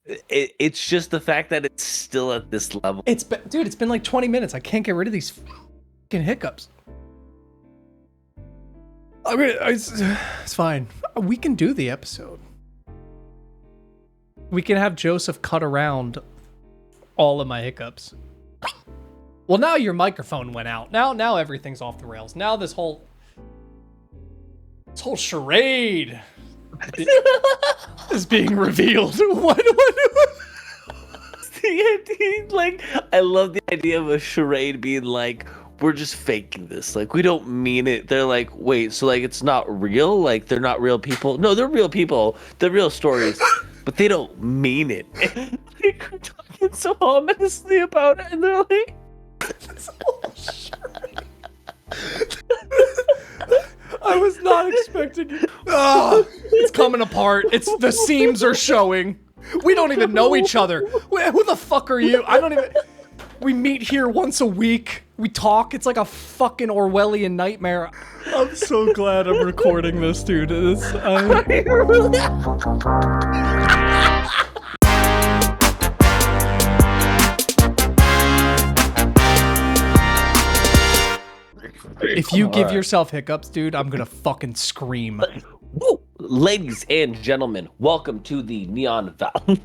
It's just the fact that it's still at this level. It's been like 20 minutes. I can't get rid of these fucking hiccups. I mean, it's fine. We can do the episode. We can have Joseph cut around all of my hiccups. Well, now your microphone went out. Now everything's off the rails. Now this whole charade is being revealed. What? Like, I love the idea of a charade being like, we're just faking this. Like, we don't mean it. They're like, wait, so like it's not real? Like, they're not real people? No, they're real people. They're real stories, but they don't mean it. Like, we're talking so ominously about it, and they're like, this whole charade. I was not expecting it. It's coming apart. The seams are showing. We don't even know each other. Who the fuck are you? I don't even. We meet here once a week. We talk. It's like a fucking Orwellian nightmare. I'm so glad I'm recording this, dude. If you give yourself hiccups, dude, I'm gonna fucking scream. Woo! Ladies and gentlemen, welcome to the Neon Valley.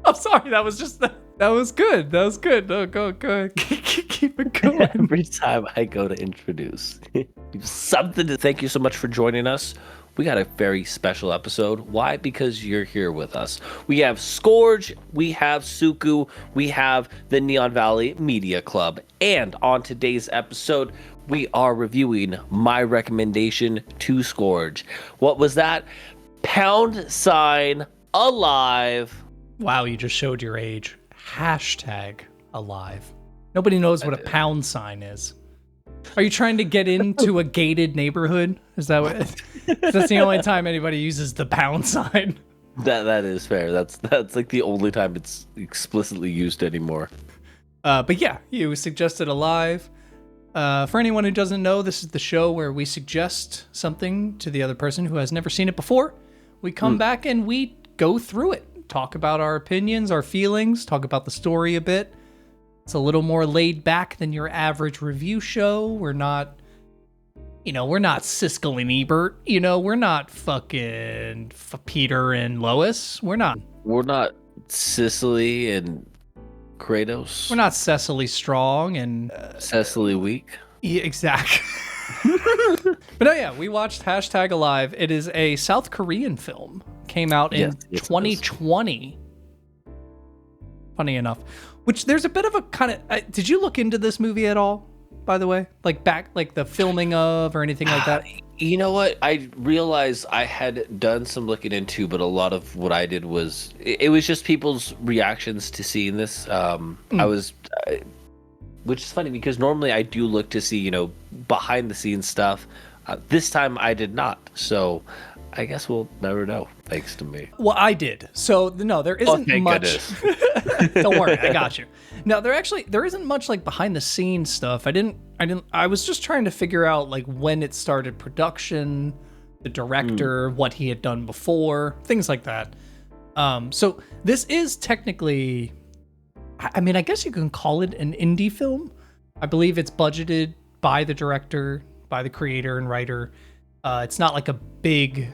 I'm sorry, that was good. That was good. No, go. Keep it going. Every time I go to introduce something to thank you so much for joining us. We got a very special episode. Why? Because you're here with us. We have Skorge, we have Tsuku, we have the Neon Valley Media Club. And on today's episode, we are reviewing my recommendation to Skorge. What was that? # alive. Wow, you just showed your age. #alive. Nobody knows what a pound sign is. Are you trying to get into a gated neighborhood? Is that what? That's the only time anybody uses the pound sign. That is fair. That's like the only time it's explicitly used anymore. But yeah, you suggested alive. For anyone who doesn't know, this is the show where we suggest something to the other person who has never seen it before. We come back and we go through it, talk about our opinions, our feelings, talk about the story a bit. It's a little more laid back than your average review show. We're not Siskel and Ebert. We're not fucking Peter and Lois. We're not Sicily and Kratos. We're not Cecily Strong and Cecily Weak. Yeah, exactly. But no, yeah, we watched #alive. It is a South Korean film. Came out in 2020. Funny enough. Which there's a bit of a kind of... did you look into this movie at all, by the way? Like the filming of or anything like that? You know what? I realized I had done some looking into, but a lot of what I did was... It was just people's reactions to seeing this. Which is funny because normally I do look to see, behind the scenes stuff. This time I did not. So I guess we'll never know, thanks to me. Well, I did. So no, there isn't much. Don't worry, I got you. No, there isn't much like behind the scenes stuff. I was just trying to figure out like when it started production, the director, what he had done before, things like that. So this is technically, I mean, I guess you can call it an indie film. I believe it's budgeted by the director, by the creator and writer. It's not like a big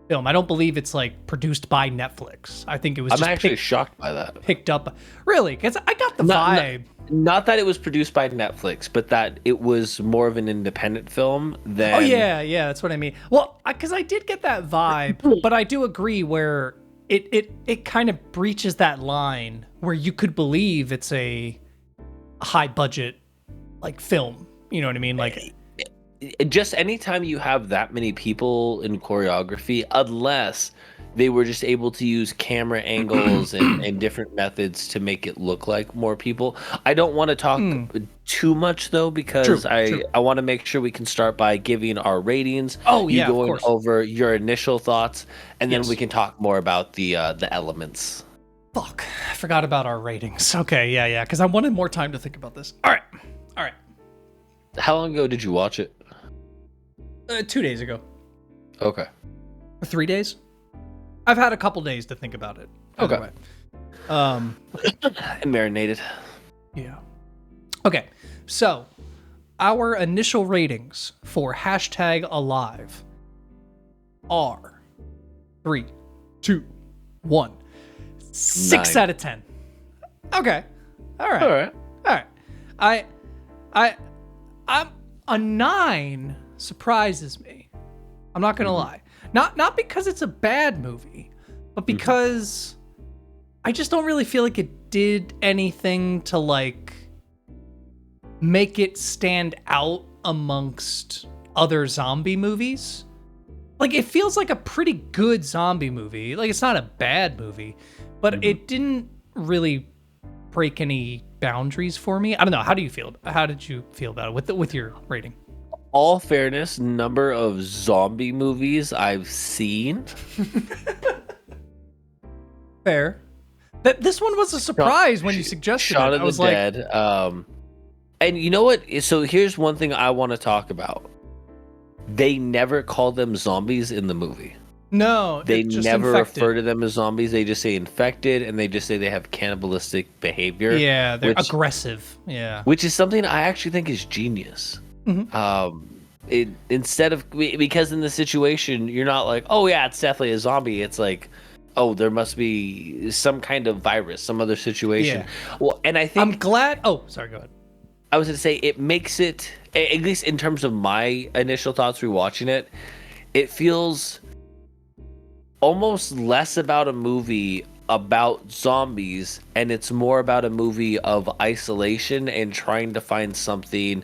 film. I don't believe it's like produced by Netflix. I think it was. I'm actually shocked by that. Picked up, really, because I got the vibe. Not that it was produced by Netflix, but that it was more of an independent film than. Oh yeah, that's what I mean. Well, because I did get that vibe, but I do agree where it kind of breaches that line where you could believe it's a high budget like film. You know what I mean? Like. Just anytime you have that many people in choreography, unless they were just able to use camera angles and different methods to make it look like more people. I don't want to talk too much though, because True. I want to make sure we can start by giving our ratings. Oh you yeah, going of course. over your initial thoughts, and then Yes. we can talk more about the elements. Fuck, I forgot about our ratings. Okay, yeah, because I wanted more time to think about this. All right. How long ago did you watch it? 2 days ago. Okay. Or 3 days? I've had a couple days to think about it. Okay. Way. Marinated. Yeah. Okay. So, our initial ratings for #alive are 3, 2, 1. 6 9. out of 10. Okay. All right. All right. I'm a 9 surprises me. I'm not gonna lie. Not because it's a bad movie, but because I just don't really feel like it did anything to like make it stand out amongst other zombie movies. Like, it feels like a pretty good zombie movie. Like, it's not a bad movie, but it didn't really break any boundaries for me. I don't know. How do you feel? How did you feel about it with your rating? All fairness, number of zombie movies I've seen. Fair. This one was a surprise when you suggested Shaun it. of I was the Dead. And you know what? So here's one thing I want to talk about. They never call them zombies in the movie. No, They just never infected. refer to them as zombies. They just say infected, and they just say they have cannibalistic behavior. Yeah, they're aggressive. Yeah. Which is something I actually think is genius. Instead of, because in the situation, you're not like, oh yeah, it's definitely a zombie. It's like, oh, there must be some kind of virus, some other situation. Yeah. Well, and I think I'm glad. Oh, sorry, go ahead. I was going to say, it makes it, at least in terms of my initial thoughts rewatching it, it feels almost less about a movie about zombies, and it's more about a movie of isolation and trying to find something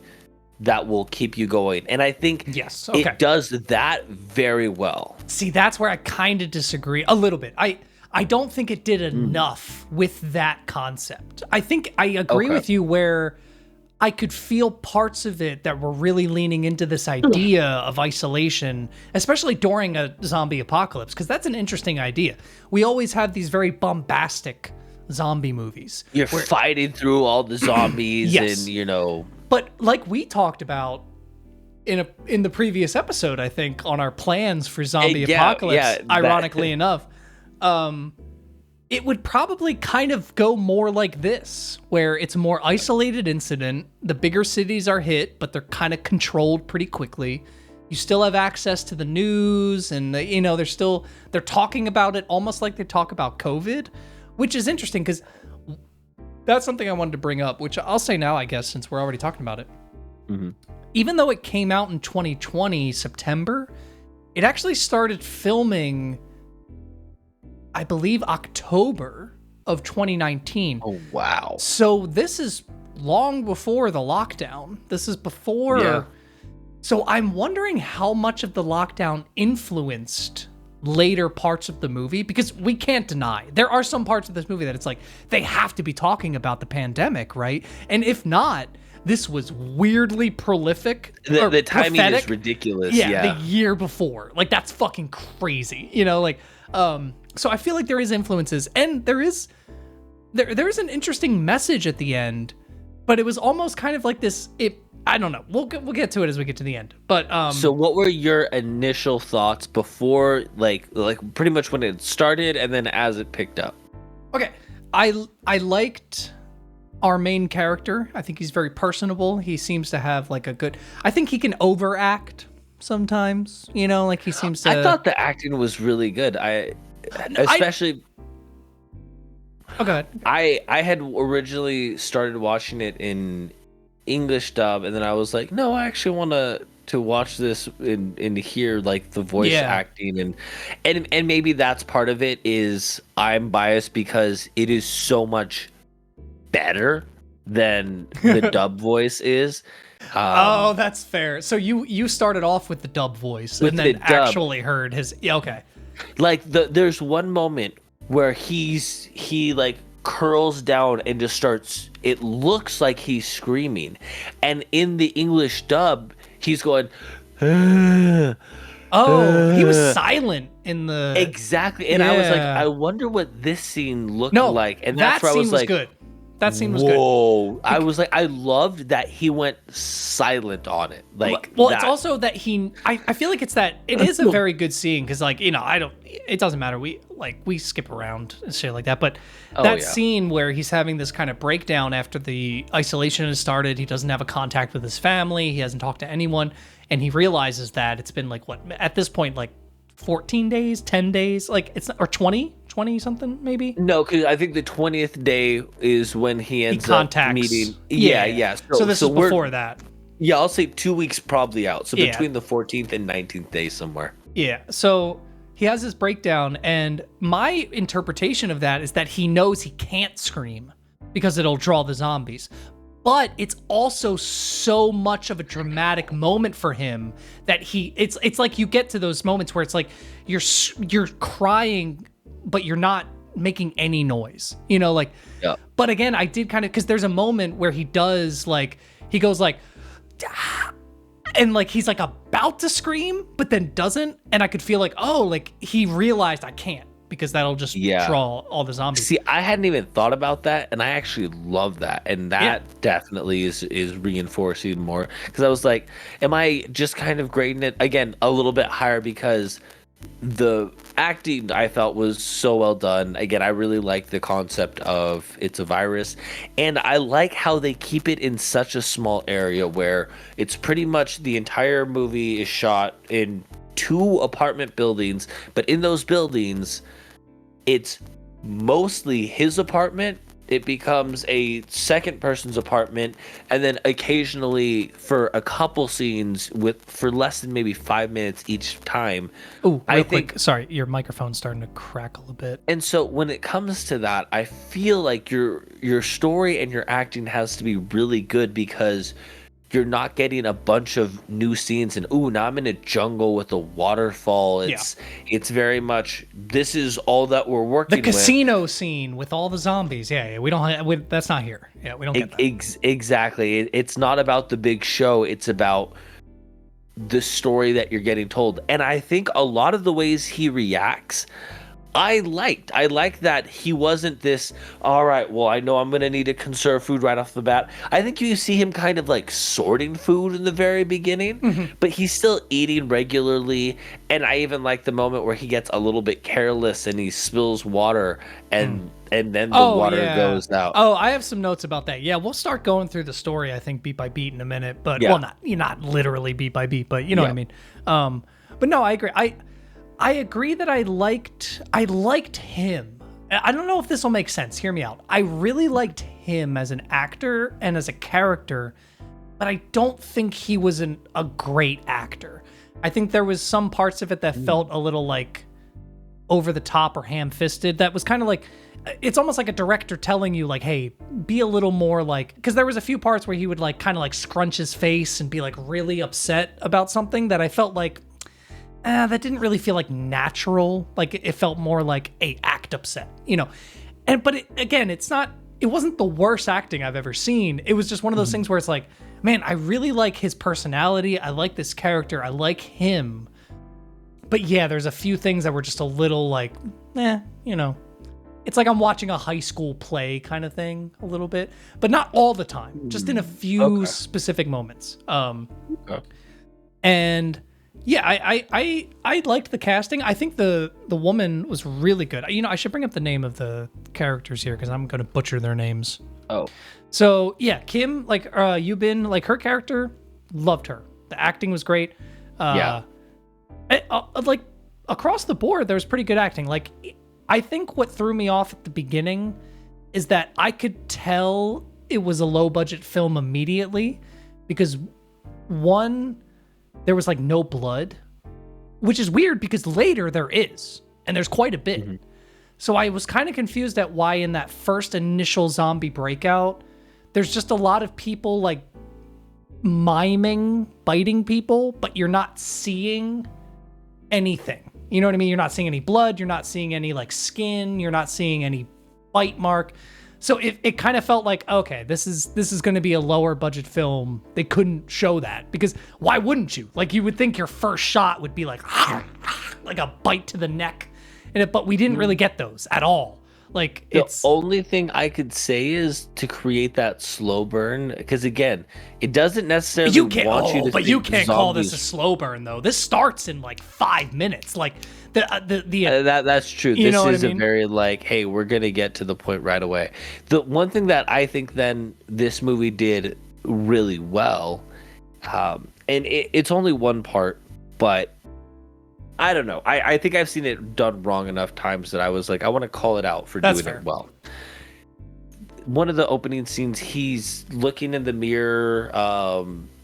that will keep you going. And I think it does that very well. See, that's where I kind of disagree a little bit. I don't think it did enough with that concept. I think I agree with you where I could feel parts of it that were really leaning into this idea of isolation, especially during a zombie apocalypse, because that's an interesting idea. We always have these very bombastic zombie movies. You're fighting through all the zombies Yes. and, But like we talked about in the previous episode, I think, on our plans for zombie apocalypse, ironically enough, it would probably kind of go more like this, where it's a more isolated incident. The bigger cities are hit, but they're kind of controlled pretty quickly. You still have access to the news, and they're talking about it almost like they talk about COVID, which is interesting because that's something I wanted to bring up, which I'll say now, I guess, since we're already talking about it. Even though it came out in 2020, September, it actually started filming, I believe, October of 2019. Oh, wow. So this is long before the lockdown. This is before. Yeah. So I'm wondering how much of the lockdown influenced later parts of the movie, because we can't deny there are some parts of this movie that it's like they have to be talking about the pandemic, right? And if not, this was weirdly prolific. The timing prophetic. is ridiculous. Yeah, the year before. Like, that's fucking crazy. So I feel like there is influences, and there is an interesting message at the end, but it was almost kind of like this. I don't know. We'll get to it as we get to the end. But so what were your initial thoughts before, like pretty much when it started, and then as it picked up? Okay, I liked our main character. I think he's very personable. He seems to have like a good. I think he can overact sometimes. Like he seems to. I thought the acting was really good. Especially. Oh, go ahead. I had originally started watching it in English dub, and then I was like, no, I actually want to watch this and hear like the voice acting, and maybe that's part of it. Is I'm biased because it is so much better than the dub voice is. Oh, that's fair. So you started off with the dub voice and then actually heard his. Yeah, okay. Like there's one moment where he like curls down and just starts. It looks like he's screaming, and in the English dub, he's going. Oh, he was silent in the. Exactly, and I was like, I wonder what this scene looked like, and that's that where I scene was like, good. that scene was good. Whoa. I was like, I loved that he went silent on it. Like, well, it's also that I feel like it is a very good scene because, like, it doesn't matter. We skip around and shit like that. But scene where he's having this kind of breakdown after the isolation has started, he doesn't have a contact with his family, he hasn't talked to anyone, and he realizes that it's been like, what, at this point, like 14 days, 10 days, like it's, or 20 something maybe. No, because I think the 20th day is when he ends up meeting. Yeah. So this is before that. Yeah, I'll say 2 weeks probably out. So between the 14th and 19th day somewhere. Yeah. So he has this breakdown, and my interpretation of that is that he knows he can't scream because it'll draw the zombies. But it's also so much of a dramatic moment for him that it's like you get to those moments where it's like you're crying, but you're not making any noise, like. Yeah. But again, I did kind of, because there's a moment where he does, like, he goes like, and like he's like about to scream, but then doesn't, and I could feel like, oh, like he realized I can't, because that'll just draw all the zombies. See, I hadn't even thought about that, and I actually love that, and that definitely is reinforcing more, because I was like, am I just kind of grading it again a little bit higher because the acting I felt was so well done. Again, I really like the concept of it's a virus, and I like how they keep it in such a small area where it's pretty much the entire movie is shot in 2 apartment buildings, but in those buildings it's mostly his apartment. It becomes a second person's apartment, and then occasionally for a couple scenes for less than maybe 5 minutes each time. Oh, I think. Sorry, your microphone's starting to crackle a bit. And so when it comes to that, I feel like your story and your acting has to be really good, because you're not getting a bunch of new scenes and now I'm in a jungle with a waterfall. It's very much, this is all that we're working with. The casino scene with all the zombies. Yeah, we don't that's not here. Yeah, we don't get that. Exactly. It's not about the big show. It's about the story that you're getting told. And I think a lot of the ways he reacts, I like that he wasn't this, all right, well, I know I'm going to need to conserve food right off the bat. I think you see him kind of like sorting food in the very beginning, but he's still eating regularly. And I even like the moment where he gets a little bit careless and he spills water, and then the water goes out. Oh, I have some notes about that. Yeah, we'll start going through the story, I think, beat by beat in a minute. But, well, not literally beat by beat, but you know what I mean. But no, I agree. I agree that I liked him. I don't know if this will make sense. Hear me out. I really liked him as an actor and as a character, but I don't think he was a great actor. I think there was some parts of it that felt a little like over the top or ham-fisted. That was kind of like, it's almost like a director telling you, like, hey, be a little more like, because there was a few parts where he would like kind of like scrunch his face and be like really upset about something that I felt like, that didn't really feel like natural. Like it felt more like act upset, but it wasn't the worst acting I've ever seen. It was just one of those things where it's like, man, I really like his personality. I like this character. I like him. But yeah, there's a few things that were just a little like, it's like I'm watching a high school play kind of thing a little bit, but not all the time, just in a few specific moments. And yeah, I liked the casting. I think the woman was really good. I should bring up the name of the characters here because I'm going to butcher their names. Oh. So, yeah, Kim, like Yubin, like her character, loved her. The acting was great. Like across the board, there was pretty good acting. Like, I think what threw me off at the beginning is that I could tell it was a low budget film immediately because there was like no blood, which is weird because later there is, and there's quite a bit. So I was kind of confused at why in that first initial zombie breakout, there's just a lot of people like miming, biting people, but you're not seeing anything. You know what I mean? You're not seeing any blood. You're not seeing any like skin. You're not seeing any bite mark. So it kind of felt like, okay, this is going to be a lower budget film. They couldn't show that because why wouldn't you? Like you would think your first shot would be like a bite to the neck, but we didn't really get those at all. Like The it's only thing I could say is to create that slow burn, because again, it doesn't necessarily you can't. want you to But you think can't call this a zombies. slow burn though. This starts in like 5 minutes. Like the That's true. you This know what I is a mean? very like, hey, we're gonna get to the point right away. The one thing that I think then this movie did really well, and it's only one part, but I don't know. I think I've seen it done wrong enough times that I was like, I want to call it out for That's doing fair. it well. One of the opening scenes, he's looking in the mirror,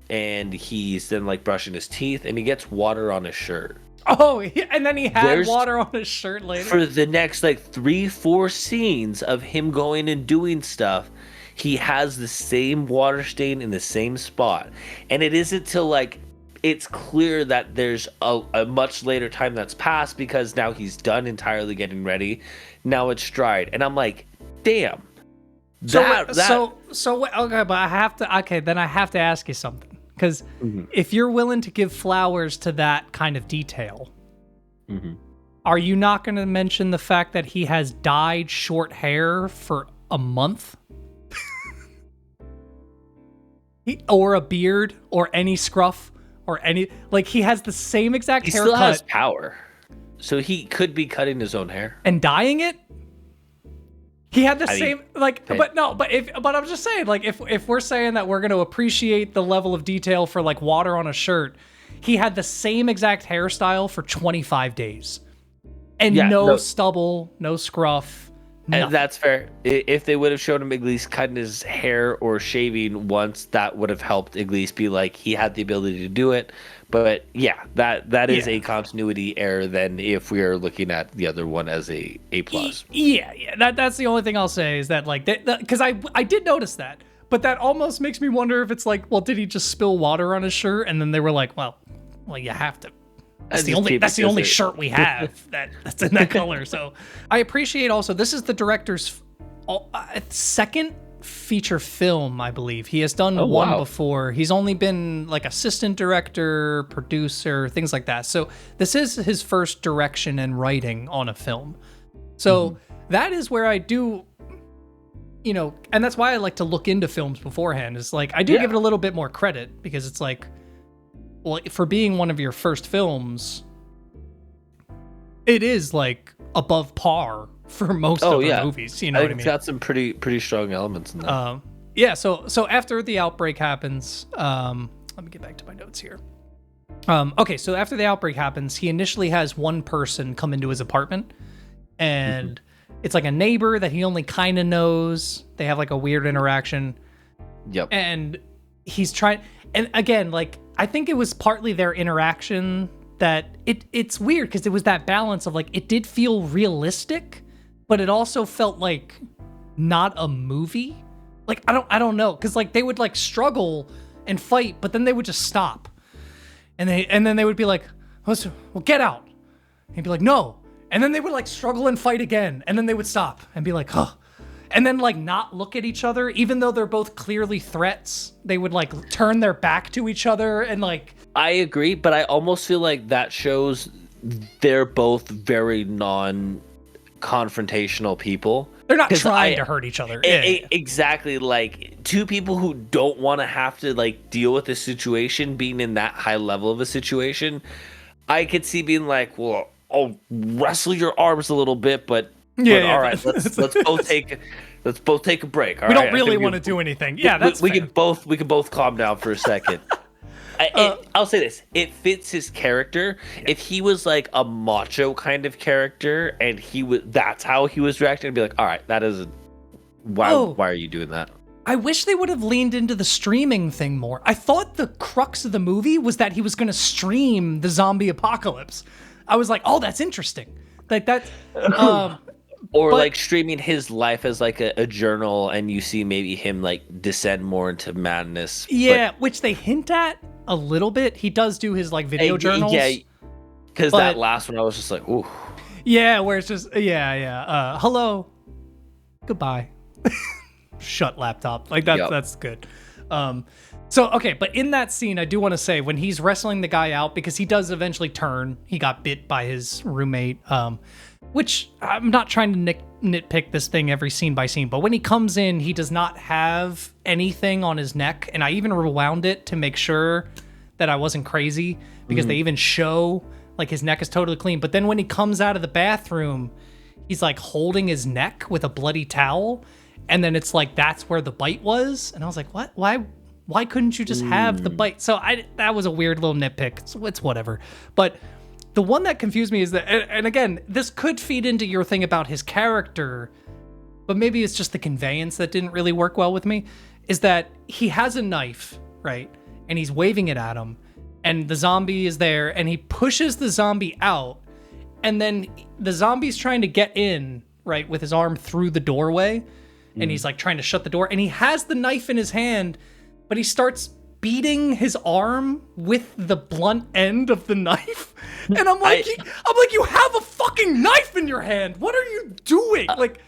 and he's then like brushing his teeth, and he gets water on his shirt. Oh, and then he had There's- water on his shirt later. For the next like 3-4 scenes of him going and doing stuff, he has the same water stain in the same spot, and it isn't till like it's clear that there's a much later time that's passed because now he's done entirely getting ready. Now it's dried, and I'm like, damn. Okay, but I have to. Okay, then I have to ask you something, because if you're willing to give flowers to that kind of detail, are you not going to mention the fact that he has dyed short hair for a month? Or a beard, or any scruff, or any, like, he has the same exact he haircut still has power, so he could be cutting his own hair. and dyeing it. He had the I mean, same, like, hey. but I'm just saying, like, if we're saying that we're going to appreciate the level of detail for like water on a shirt, he had the same exact hairstyle for 25 days, and Yeah, no. stubble, no scruff. And nothing. that's fair. If they would have shown him at least cutting his hair or shaving once, that would have helped at least be like he had the ability to do it. But yeah, that is Yeah. a continuity error than if we are looking at the other one as a plus. Yeah. That's the only thing I'll say is that, like, because I did notice that, but that almost makes me wonder if it's like, well, did he just spill water on his shirt, and then they were like, well, you have to. That's the only shirt we have that's in that color. So I appreciate also, this is the director's second feature film, I believe. He has done one wow. before. He's only been like assistant director, producer, things like that. So this is his first direction and writing on a film. So that is where I do, and that's why I like to look into films beforehand. Is like, I do give it a little bit more credit, because it's like, well, for being one of your first films, it is like above par for most of the movies. You know what I mean? It's got some pretty strong elements in that. So after the outbreak happens, let me get back to my notes here. Okay, so after the outbreak happens, he initially has one person come into his apartment, and it's like a neighbor that he only kind of knows. They have like a weird interaction. Yep. And he's trying, and again, like, I think it was partly their interaction that it's weird, because it was that balance of like, it did feel realistic, but it also felt like not a movie. Like, I don't know, because like they would like struggle and fight, but then they would just stop, and then they would be like, well, get out. And he'd be like, no. And then they would like struggle and fight again, and then they would stop and be like, huh. And then like not look at each other, even though they're both clearly threats. They would like turn their back to each other, and like, I agree, but I almost feel like that shows they're both very non-confrontational people. they're not trying to hurt each other. Exactly, like two people who don't want to have to like deal with a situation being in that high level of a situation. I could see being like, well, I'll wrestle your arms a little bit, but all right, let's both take a break. We don't really want to do anything. Yeah, that's we fair. can both calm down for a second. I'll say this: it fits his character. If he was like a macho kind of character, and that's how he was reacting, I'd be like, all right, that is why are you doing that? I wish they would have leaned into the streaming thing more. I thought the crux of the movie was that he was going to stream the zombie apocalypse. I was like, oh, that's interesting. Like that. Or like streaming his life as like a journal, and you see maybe him like descend more into madness. Yeah, which they hint at a little bit. He does do his like video journals. Yeah, because that last one I was just like, ooh. Yeah, where it's just hello, goodbye, shut laptop. Like that's good. So okay, but in that scene, I do want to say when he's wrestling the guy out, because he does eventually turn. He got bit by his roommate. which I'm not trying to nitpick this thing every scene by scene, but when he comes in, he does not have anything on his neck, and I even rewound it to make sure that I wasn't crazy, because they even show like his neck is totally clean. But then when he comes out of the bathroom, he's like holding his neck with a bloody towel, and then it's like that's where the bite was, and I was like, what? Why couldn't you just have the bite? So that was a weird little nitpick. It's whatever. But the one that confused me is that, and again, this could feed into your thing about his character, but maybe it's just the conveyance that didn't really work well with me, is that he has a knife, right? And he's waving it at him, and the zombie is there, and he pushes the zombie out, and then the zombie's trying to get in, right, with his arm through the doorway, and he's like trying to shut the door, and he has the knife in his hand, but he starts beating his arm with the blunt end of the knife, and I'm like, you have a fucking knife in your hand. What are you doing? Like,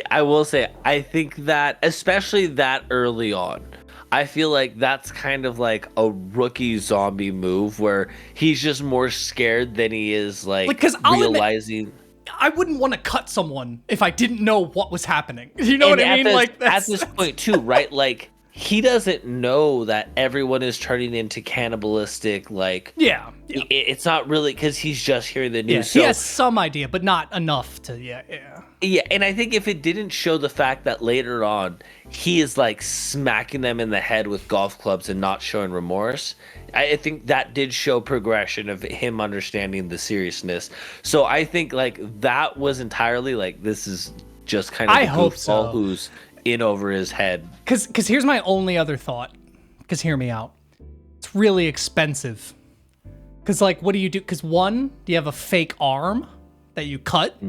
I will say, I think that especially that early on, I feel like that's kind of like a rookie zombie move where he's just more scared than he is like realizing. I wouldn't want to cut someone if I didn't know what was happening. You know what I mean? At this point too, right? Like, he doesn't know that everyone is turning into cannibalistic. Like, it's not really, because he's just hearing the news. Yeah, so, he has some idea, but not enough to. Yeah, and I think if it didn't show the fact that later on he is like smacking them in the head with golf clubs and not showing remorse, I think that did show progression of him understanding the seriousness. So I think like that was entirely like, this is just kind of a goofball who's in over his head. Because here's my only other thought. Because hear me out. It's really expensive. Because like, what do you do? Because one, do you have a fake arm that you cut?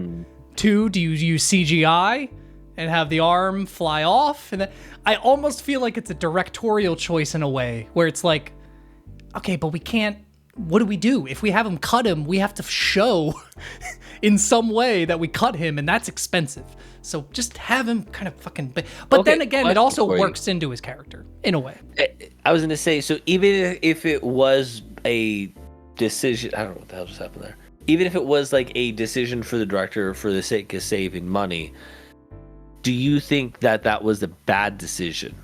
Two, do you use CGI and have the arm fly off? And then I almost feel like it's a directorial choice in a way where it's like, okay, but we can't. What do we do? If we have him cut him, we have to show in some way that we cut him, and that's expensive. So just have him kind of fucking. But then again, it also works into his character in a way. I was going to say, so even if it was a decision, I don't know what the hell just happened there. Even if it was like a decision for the director for the sake of saving money, do you think that was a bad decision?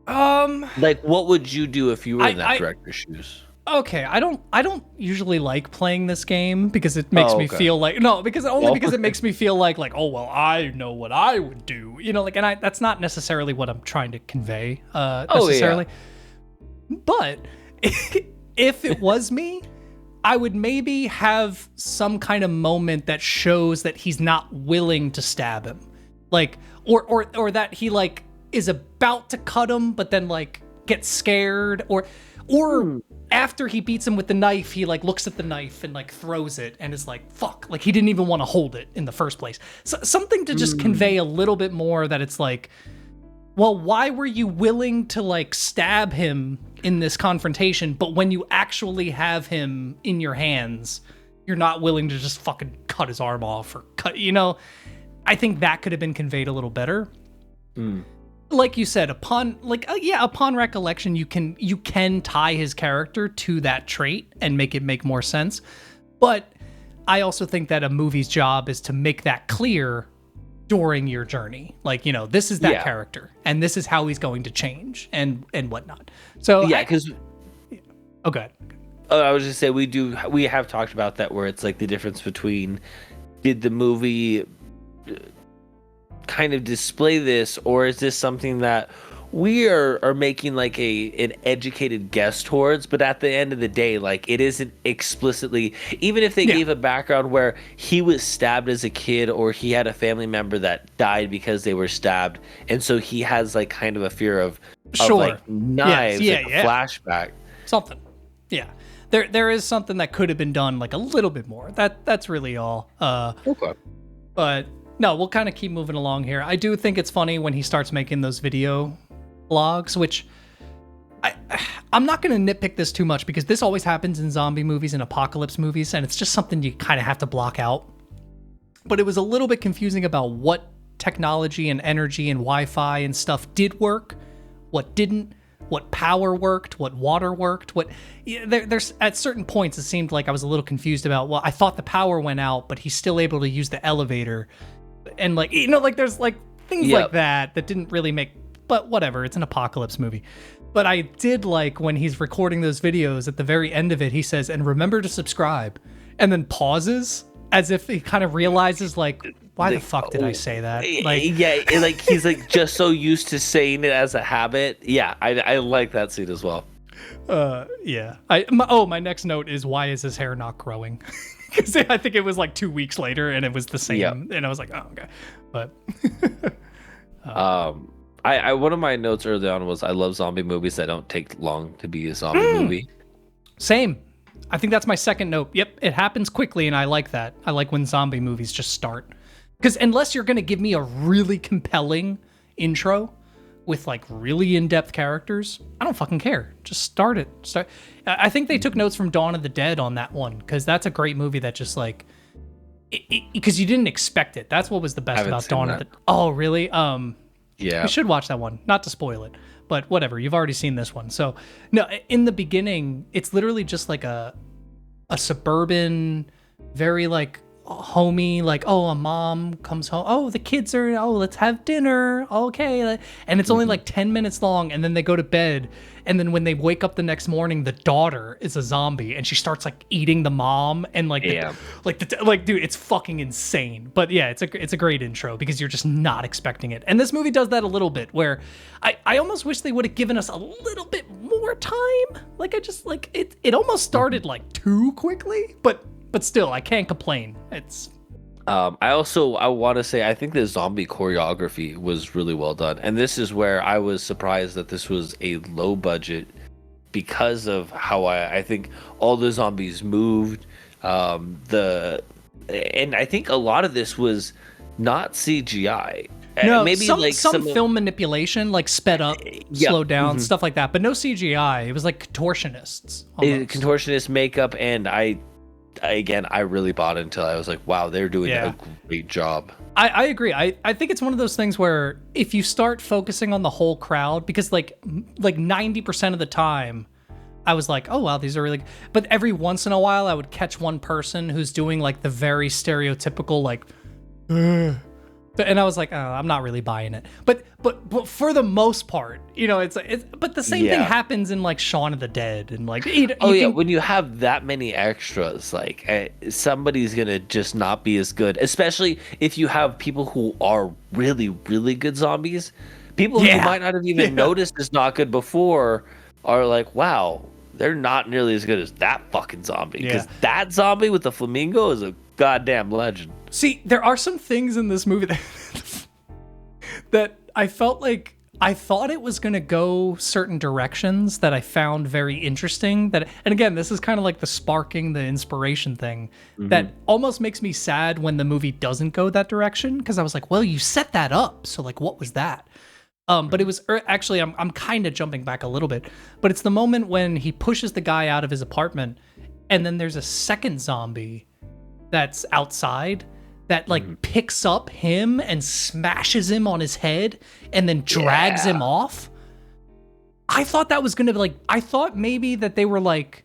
Like, what would you do if you were in that director's shoes? Okay, I don't usually like playing this game because it makes me feel like because it makes me feel like oh well, I know what I would do, you know, like, and that's not necessarily what I'm trying to convey necessarily. But if it was me, I would maybe have some kind of moment that shows that he's not willing to stab him, like, or that he like is about to cut him, but then like gets scared, or after he beats him with the knife, he like looks at the knife and like throws it and is like, fuck, like he didn't even want to hold it in the first place. So something to just convey a little bit more that it's like, well, why were you willing to like stab him in this confrontation, but when you actually have him in your hands, you're not willing to just fucking cut his arm off or cut, you know? I think that could have been conveyed a little better. Like you said, upon recollection, you can tie his character to that trait and make it make more sense. But I also think that a movie's job is to make that clear during your journey. Like, you know, this is that character and this is how he's going to change and whatnot. So because okay. I was just say we have talked about that, where it's like the difference between, did the movie kind of display this, or is this something that we are making like an educated guess towards, but at the end of the day, like, it isn't explicitly, even if they gave a background where he was stabbed as a kid, or he had a family member that died because they were stabbed, and so he has like kind of a fear of like knives, flashback, something. There is something that could have been done like a little bit more. That's really all. Okay. But no, we'll kind of keep moving along here. I do think it's funny when he starts making those video vlogs, which I'm not going to nitpick this too much because this always happens in zombie movies and apocalypse movies, and it's just something you kind of have to block out. But it was a little bit confusing about what technology and energy and Wi-Fi and stuff did work, what didn't, what power worked, what water worked, there's at certain points it seemed like I was a little confused about, well, I thought the power went out, but he's still able to use the elevator. And like, like there's like things like that didn't really make, but whatever, it's an apocalypse movie. But I did like when he's recording those videos, at the very end of it, he says, and remember to subscribe, and then pauses as if he kind of realizes like, why the fuck did I say that? Like, like he's like just so used to saying it as a habit. Yeah, I like that scene as well. Yeah. My next note is, why is his hair not growing? Because I think it was like 2 weeks later and it was the same, and I was like, oh, okay. But I one of my notes early on was, I love zombie movies that don't take long to be a zombie movie. Same. I think that's my second note. Yep, it happens quickly, and I like that. I like when zombie movies just start. Because unless you're going to give me a really compelling intro with like really in-depth characters, I don't fucking care. Just start it. I think they took notes from Dawn of the Dead on that one, because that's a great movie that just like, because you didn't expect it. That's what was the best about Dawn of the Dead. Oh, really? Yeah. We should watch that one. Not to spoil it, but whatever. You've already seen this one. So, no, in the beginning, it's literally just like a suburban, very like homey, like, oh, a mom comes home, oh, the kids are, oh, let's have dinner, okay, and it's only like 10 minutes long, and then they go to bed, and then when they wake up the next morning, the daughter is a zombie, and she starts like eating the mom, and like, like dude, it's fucking insane. But yeah, it's a great intro, because you're just not expecting it, and this movie does that a little bit, where I almost wish they would have given us a little bit more time. Like, I just like it almost started like too quickly, but still, I can't complain. It's. I want to say, I think the zombie choreography was really well done, and this is where I was surprised that this was a low budget, because of how I think all the zombies moved. And I think a lot of this was not CGI. No, maybe some film manipulation, like sped up, slowed down, stuff like that, but no CGI. It was like contortionists. Contortionist makeup, and I really bought it until I was like, wow, they're doing a great job. I agree. I think it's one of those things where if you start focusing on the whole crowd, because like 90% of the time, I was like, oh, wow, these are really good. But every once in a while, I would catch one person who's doing like the very stereotypical, like, and I was like, oh, I'm not really buying it. But for the most part, it's but the same thing happens in like Shaun of the Dead, and like, when you have that many extras, like somebody's gonna just not be as good, especially if you have people who are really, really good zombies. People who might not have even noticed as not good before are like, wow, they're not nearly as good as that fucking zombie, because that zombie with the flamingo is a goddamn legend. See, there are some things in this movie that I felt like I thought it was going to go certain directions that I found very interesting. And again, this is kind of like the sparking the inspiration thing that almost makes me sad when the movie doesn't go that direction, because I was like, well, you set that up, so like, what was that? But it was actually, I'm kind of jumping back a little bit, but it's the moment when he pushes the guy out of his apartment, and then there's a second zombie that's outside that like picks up him and smashes him on his head and then drags him off. I thought that was gonna be like, I thought maybe that they were like,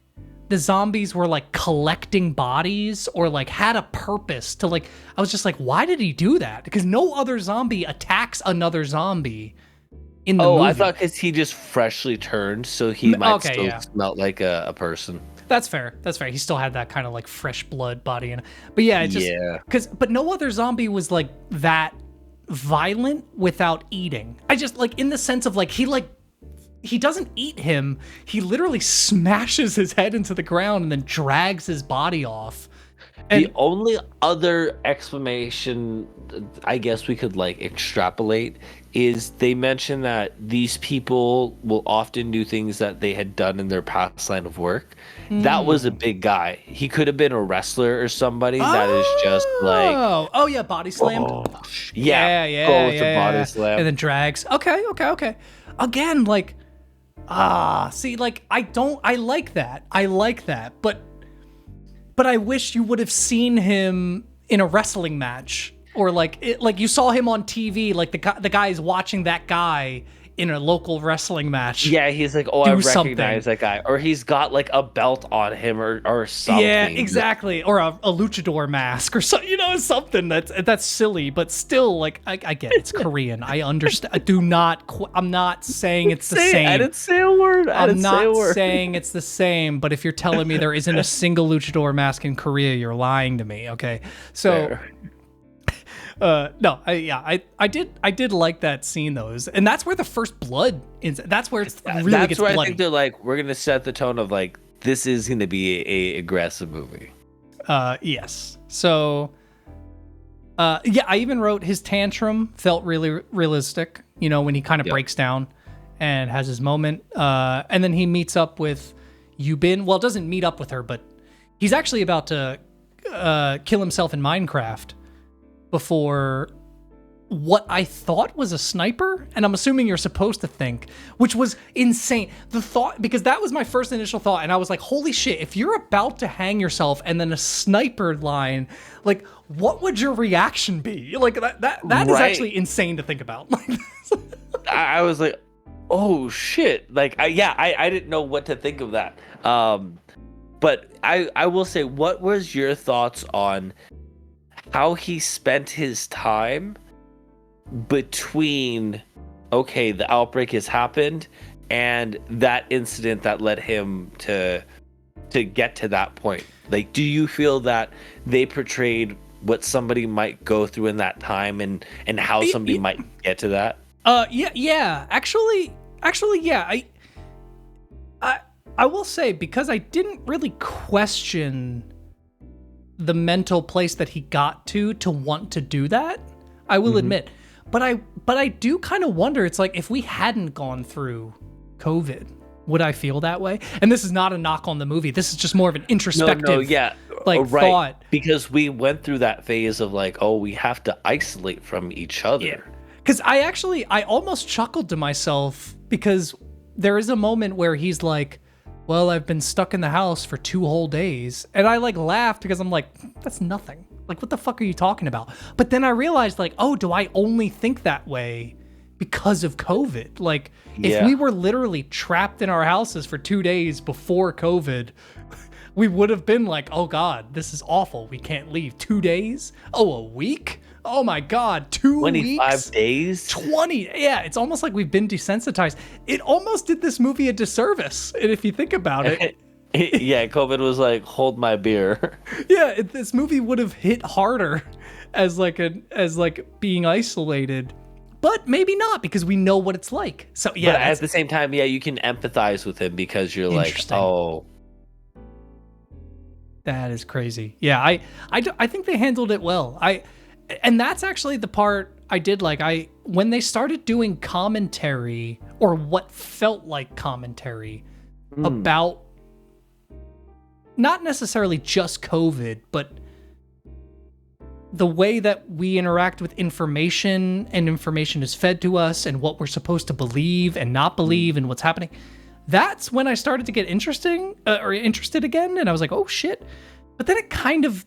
the zombies were like collecting bodies or like had a purpose to like, I was just like, why did he do that? Because no other zombie attacks another zombie in the movie. I thought because he just freshly turned, so he might still smell like a person. That's fair. He still had that kind of like fresh blood body. But yeah, it just, but no other zombie was like that violent without eating. I just like, in the sense of like, he doesn't eat him. He literally smashes his head into the ground and then drags his body off. And the only other explanation I guess we could like extrapolate is they mention that these people will often do things that they had done in their past line of work. That was a big guy. He could have been a wrestler or somebody that is just like, body slammed. Body slam and then drags. Okay. Again, like, see, like, I like that, but I wish you would have seen him in a wrestling match, or like you saw him on TV, like the guy is watching that guy in a local wrestling match. Yeah, he's like, oh, I recognize something. that guy. Or he's got like a belt on him or something. Yeah, exactly. Or a luchador mask or so, something that's silly, but still, like, I get it. It's Korean. I understand. I'm not saying it's the same. I didn't say a word. I'm not saying it's the same, but if you're telling me there isn't a single luchador mask in Korea, you're lying to me. Okay. So no, I did like that scene though, and that's where the first blood is. That's where it's really gets bloody. I think they're like, we're gonna set the tone of like, this is gonna be a aggressive movie. Yes. So, I even wrote his tantrum felt really realistic. When he kind of breaks down and has his moment, and then he meets up with Yubin. Well, doesn't meet up with her, but he's actually about to kill himself in Minecraft before what I thought was a sniper, and I'm assuming you're supposed to think, which was insane. The thought, because that was my first initial thought, and I was like, holy shit, if you're about to hang yourself and then a sniper line, like, what would your reaction be? Like, that is actually insane to think about. I was like, oh shit. Like, I didn't know what to think of that. But I will say, what was your thoughts on how he spent his time between, okay, the outbreak has happened and that incident that led him to get to that point? Like, do you feel that they portrayed what somebody might go through in that time and how somebody might get to that? Actually, yeah. I will say, because I didn't really question the mental place that he got to want to do that, I will admit. But I do kind of wonder, it's like, if we hadn't gone through COVID, would I feel that way? And this is not a knock on the movie. This is just more of an introspective thought. Because we went through that phase of like, oh, we have to isolate from each other. Yeah. Because I almost chuckled to myself, because there is a moment where he's like, well, I've been stuck in the house for 2 whole days. And I like laughed because I'm like, that's nothing. Like, what the fuck are you talking about? But then I realized, like, oh, do I only think that way because of COVID? Like, if we were literally trapped in our houses for 2 days before COVID, we would have been like, oh God, this is awful. We can't leave. 2 days? Oh, a week? Oh my God, 2 weeks? 25 days? 20. Yeah, it's almost like we've been desensitized. It almost did this movie a disservice. And if you think about it. Yeah, COVID was like, hold my beer. Yeah, this movie would have hit harder as being isolated. But maybe not, because we know what it's like. So yeah. But at the same time, yeah, you can empathize with him because you're like, oh. That is crazy. Yeah, I think they handled it well. And that's actually the part I did like. When they started doing commentary, or what felt like commentary, about not necessarily just COVID, but the way that we interact with information, and information is fed to us, and what we're supposed to believe and not believe, and what's happening. That's when I started to get interested again, and I was like, oh shit. But then it kind of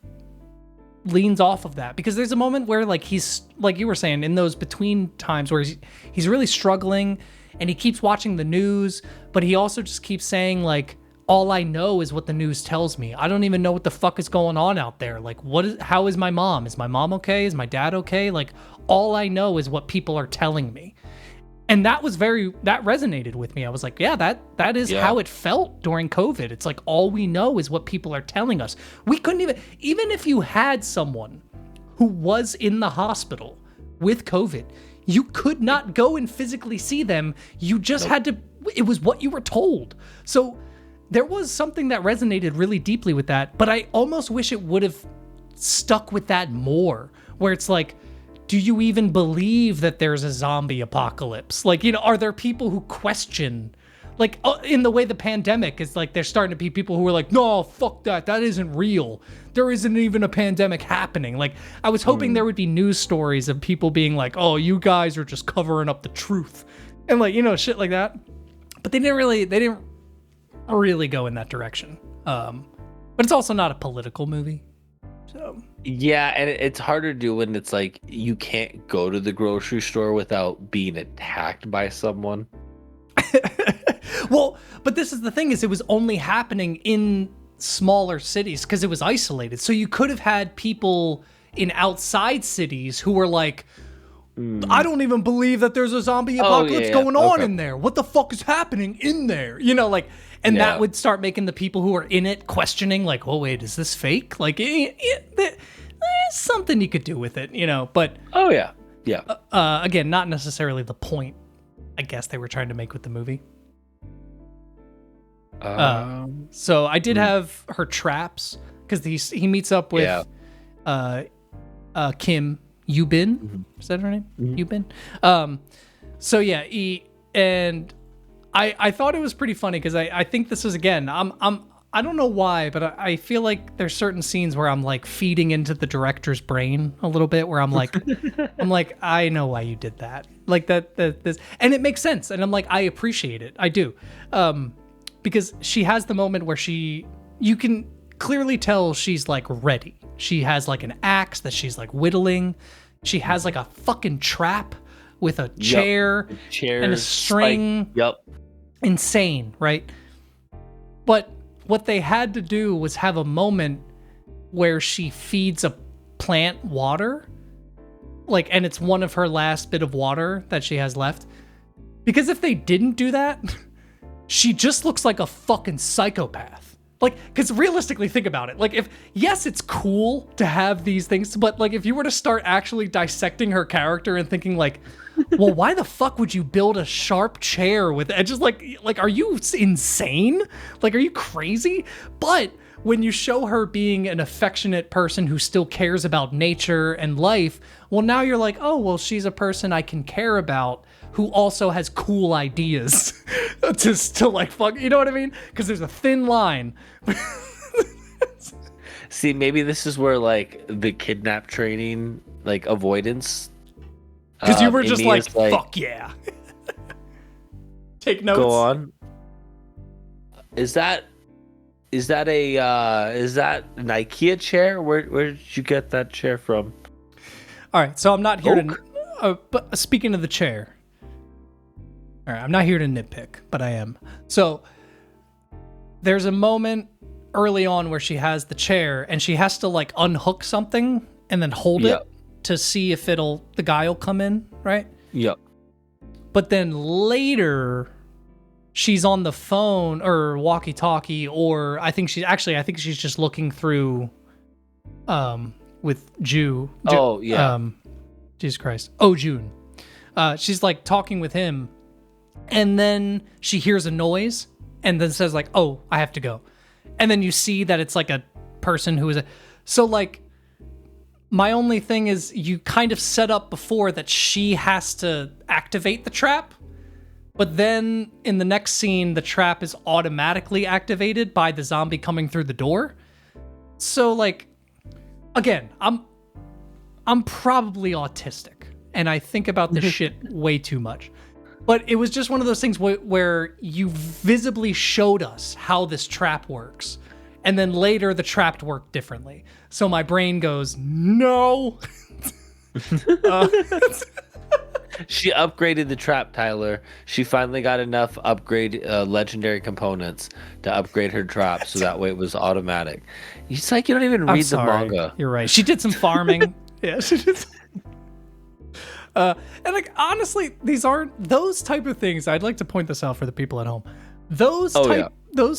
leans off of that, because there's a moment where, like, he's, like you were saying, in those between times where he's really struggling, and he keeps watching the news, but he also just keeps saying, like, all I know is what the news tells me. I don't even know what the fuck is going on out there. Like, how is my mom? Is my mom okay? Is my dad okay? Like, all I know is what people are telling me. And that resonated with me. I was like, yeah, that is how it felt during COVID. It's like, all we know is what people are telling us. We couldn't even if you had someone who was in the hospital with COVID, you could not go and physically see them. You just had to, it was what you were told. So there was something that resonated really deeply with that, but I almost wish it would have stuck with that more, where it's like, do you even believe that there's a zombie apocalypse? Like, are there people who question, like, in the way the pandemic is, like, there's starting to be people who are like, no, fuck that isn't real. There isn't even a pandemic happening. Like, I was hoping there would be news stories of people being like, oh, you guys are just covering up the truth. And, like, shit like that. But they didn't really go in that direction. But it's also not a political movie. So Yeah, and it's harder to do when it's like you can't go to the grocery store without being attacked by someone. Well, but this is the thing, is it was only happening in smaller cities because it was isolated. So you could have had people in outside cities who were like, I don't even believe that there's a zombie apocalypse going on in there. What the fuck is happening in there? You know, like, and that would start making the people who are in it questioning, like, oh, wait, is this fake? Like, there's something you could do with it, you know, but. Oh, yeah. Yeah. Again, not necessarily the point, I guess, they were trying to make with the movie. So I did have her traps because he meets up with Kim Yubin. Is that her name? Yubin. So yeah, I thought it was pretty funny because I think this is, again, I don't know why, but I feel like there's certain scenes where I'm like feeding into the director's brain a little bit, where I'm like I know why you did that, like this, and it makes sense, and I'm like, I appreciate it, I do, because she has the moment where you can clearly tell she's like ready. She has like an axe that she's like whittling. She has like a fucking trap with a chair and a string. Insane, right? But what they had to do was have a moment where she feeds a plant water, like, and it's one of her last bit of water that she has left. Because if they didn't do that, she just looks like a fucking psychopath. Like, because realistically, think about it. Like, yes, it's cool to have these things, but like, if you were to start actually dissecting her character and thinking like, well, why the fuck would you build a sharp chair with it? Just like, are you insane? Like, are you crazy? But when you show her being an affectionate person who still cares about nature and life, well, now you're like, oh, well, she's a person I can care about who also has cool ideas to like, fuck, you know what I mean? Because there's a thin line. See, maybe this is where like the kidnap training, like avoidance. Because you were just like, fuck yeah. Take notes. Go on. Is that an IKEA chair? Where did you get that chair from? All right, so I'm not here to. But speaking of the chair, all right, I'm not here to nitpick, but I am. So there's a moment early on where she has the chair and she has to like unhook something and then hold it to see if the guy will come in, right? Yep. But then later, she's on the phone or walkie-talkie, or I think she's just looking through, with Ju. Oh yeah. Jesus Christ. Oh, June. She's like talking with him, and then she hears a noise, and then says like, "Oh, I have to go," and then you see that it's like a person who is so like. My only thing is you kind of set up before that she has to activate the trap, but then in the next scene, the trap is automatically activated by the zombie coming through the door. So like, again, I'm probably autistic and I think about this shit way too much. But it was just one of those things where you visibly showed us how this trap works. And then later the trap worked differently. So my brain goes, no. She upgraded the trap, Tyler. She finally got enough legendary components to upgrade her trap, so that way it was automatic. It's like you don't even read the manga. You're right. She did some farming. Yeah, she did. And like honestly, these aren't those type of things. I'd like to point this out for the people at home. Those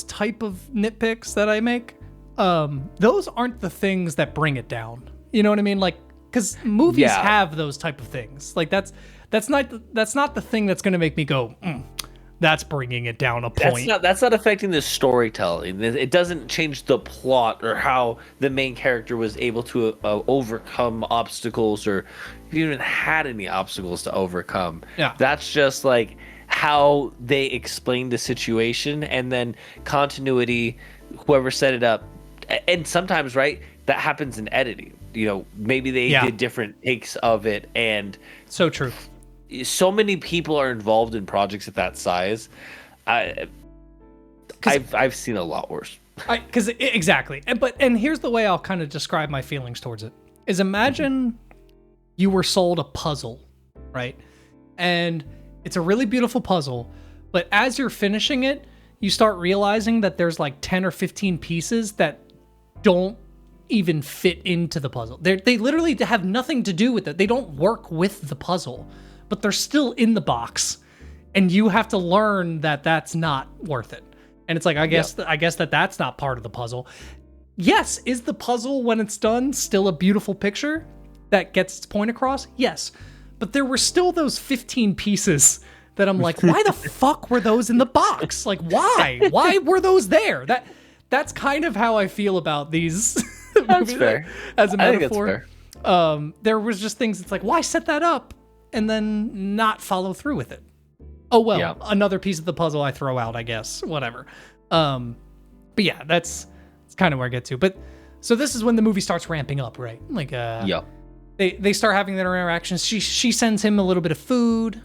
type of nitpicks that I make, those aren't the things that bring it down. You know what I mean? Like, because movies have those type of things. Like that's not the thing that's going to make me go, that's bringing it down a point. That's not affecting the storytelling. It doesn't change the plot or how the main character was able to overcome obstacles, or if you even had any obstacles to overcome. Yeah. That's just like how they explained the situation, and then continuity, whoever set it up. And sometimes, right, that happens in editing. You know, maybe they did different takes of it, and so true. So many people are involved in projects at that size. I've seen a lot worse. Exactly. And here's the way I'll kind of describe my feelings towards it. Is imagine you were sold a puzzle, right? And it's a really beautiful puzzle, but as you're finishing it, you start realizing that there's like 10 or 15 pieces that don't even fit into the puzzle. They literally have nothing to do with it. They don't work with the puzzle, but they're still in the box. And you have to learn that that's not worth it. And it's like, I guess that's not part of the puzzle. Yes, is the puzzle, when it's done, still a beautiful picture that gets its point across? Yes. But there were still those 15 pieces that I'm like, why the fuck were those in the box? Like, why? Why were those there? That's kind of how I feel about these That's fair. As a metaphor. I think that's fair. There was just things, it's like, why set that up and then not follow through with it? Oh, well, another piece of the puzzle I throw out, I guess. Whatever. But yeah, that's kind of where I get to. But so this is when the movie starts ramping up, right? Like, they start having their interactions. She sends him a little bit of food.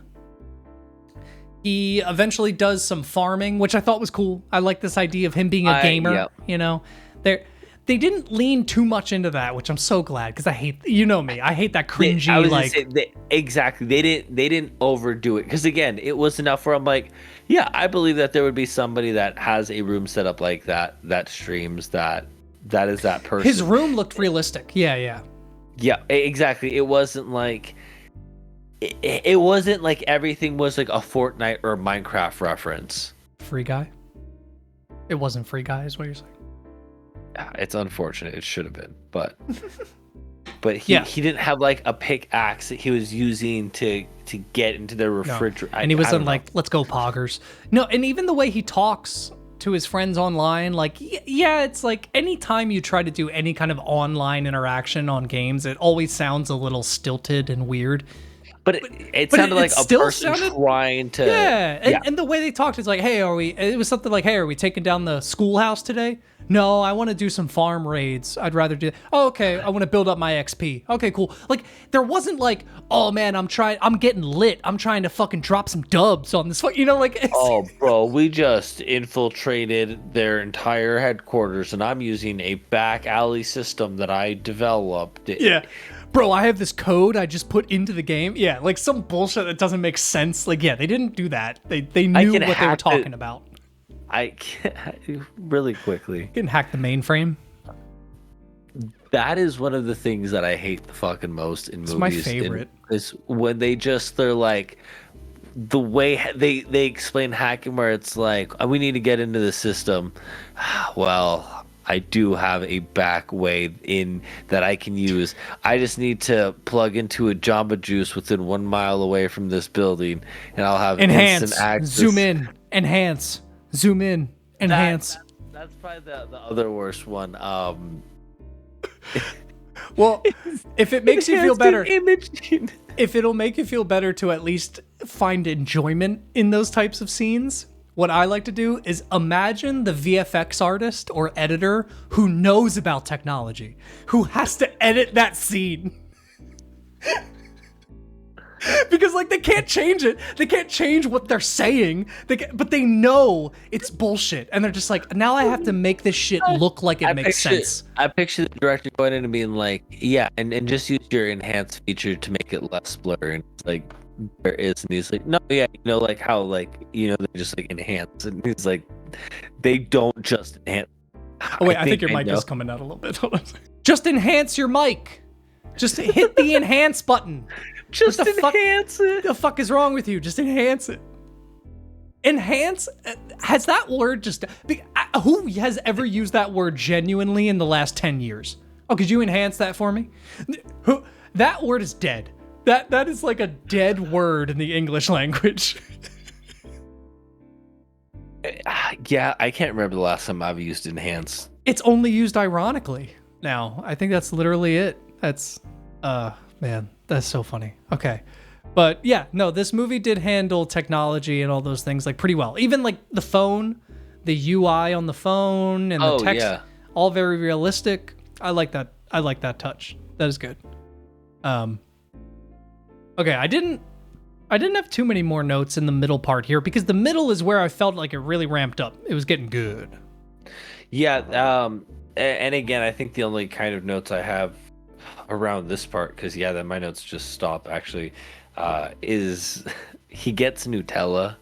He eventually does some farming, which I thought was cool. I like this idea of him being a gamer. You know, they didn't lean too much into that, which I'm so glad, because I hate, you know me, I hate that cringy, exactly. They didn't overdo it, because again, it was enough where I'm like, yeah, I believe that there would be somebody that has a room set up like that streams that is that person. His room looked realistic. Yeah, exactly. It wasn't like it wasn't like everything was like a Fortnite or Minecraft reference. Free Guy? It wasn't Free Guy, is what you're saying? It's unfortunate. It should have been, but he didn't have like a pickaxe that he was using to get into the refrigerator. No. And he wasn't like, let's go poggers. No, and even the way he talks to his friends online, like, yeah, it's like anytime you try to do any kind of online interaction on games, it always sounds a little stilted and weird. But it sounded like a person trying to... Yeah, and the way they talked is like, hey, it was something like, hey, are we taking down the schoolhouse today? No, I want to do some farm raids. I'd rather do... Oh, okay, I want to build up my XP. Okay, cool. Like, there wasn't like, oh man, I'm getting lit. I'm trying to fucking drop some dubs on this... You know, like... Oh, bro, we just infiltrated their entire headquarters, and I'm using a back alley system that I developed. Yeah. Bro, I have this code I just put into the game. Yeah, like some bullshit that doesn't make sense. Like, yeah, they didn't do that. They knew what they were talking about. I can't, really quickly. You can hack the mainframe. That is one of the things that I hate the fucking most in movies. It's my favorite. Is when they're like, the way they explain hacking, where it's like, we need to get into the system. Well, I do have a back way in that I can use. I just need to plug into a Jamba Juice within 1 mile away from this building, and I'll have instant access. Zoom in, enhance, zoom in, enhance. That's probably the other worst one. Well, if it makes you feel better, if it'll make you feel better to at least find enjoyment in those types of scenes, what I like to do is imagine the VFX artist or editor who knows about technology, who has to edit that scene. Because, like, they can't change it. They can't change what they're saying. But they know it's bullshit. And they're just like, now I have to make this shit look like it makes sense. I picture the director going in and being like, yeah, and just use your enhance feature to make it less blurry. And it's like, there is, and he's like, no, yeah, you know, like how, like, you know, they just like enhance, and he's like, they don't just enhance. Oh wait, I think your mic is coming out a little bit. Hold on. Just enhance your mic. Just hit the enhance button. Just enhance it. The fuck is wrong with you? Just enhance it. Enhance, has that word just... Who has ever used that word genuinely in the last 10 years? Oh, could you enhance that for me? That word is dead. That is like a dead word in the English language. Yeah, I can't remember the last time I've used enhance. It's only used ironically now. I think that's literally it. That's, man, that's so funny. Okay. But yeah, no, this movie did handle technology and all those things like pretty well. Even like the phone, the UI on the phone and the text, all very realistic. I like that. I like that touch. That is good. Okay, I didn't have too many more notes in the middle part here, because the middle is where I felt like it really ramped up. It was getting good. Yeah, and again, I think the only kind of notes I have around this part, because yeah, then my notes just stop actually, is he gets Nutella,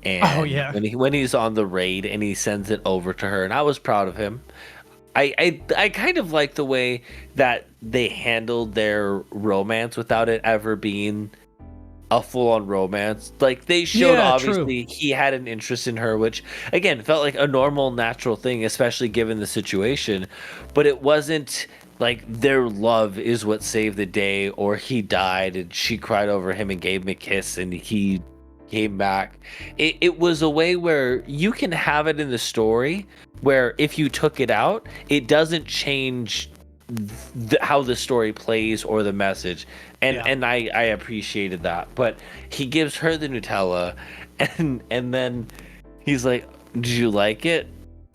Oh and yeah. when he's on the raid and he sends it over to her, and I was proud of him. I kind of like the way that they handled their romance without it ever being a full-on romance. Like they showed Yeah, true. obviously he had an interest in her, which again felt like a normal, natural thing, especially given the situation. But it wasn't like their love is what saved the day, or he died and she cried over him and gave him a kiss and he came back. It was a way where you can have it in the story where if you took it out, it doesn't change how the story plays or the message, and I appreciated that. But he gives her the Nutella, and then he's like, "Did you like it?"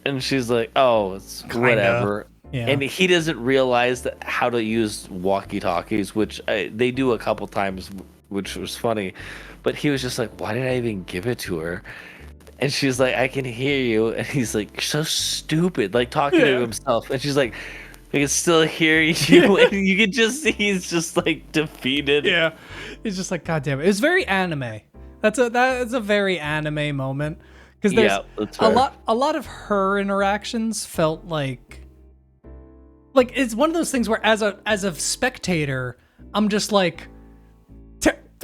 And she's like, "Oh, it's whatever." Yeah. And he doesn't realize that how to use walkie-talkies, which they do a couple times, which was funny. But he was just like, "Why did I even give it to her?" And she's like, "I can hear you." And he's like, "You're so stupid," like talking to himself. And she's like, "I can still hear you." And you can just see he's just like defeated. Yeah. He's just like, God damn it. It's very anime. That's a very anime moment. Because there's that's a fair. lot of her interactions felt like it's one of those things where as a spectator, I'm just like,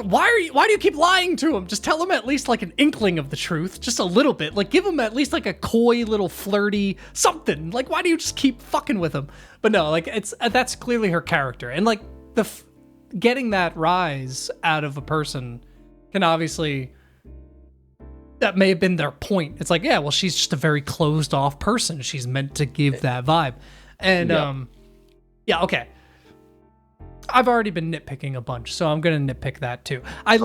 why do you keep lying to him? Just tell him at least like an inkling of the truth, just a little bit. Like give him at least like a coy little flirty something. Like why do you just keep fucking with him? But no, like that's clearly her character, and like getting that rise out of a person can obviously, that may have been their point. It's like, yeah, well, she's just a very closed off person. She's meant to give that vibe, and yeah, okay. I've already been nitpicking a bunch, so I'm gonna nitpick that too. I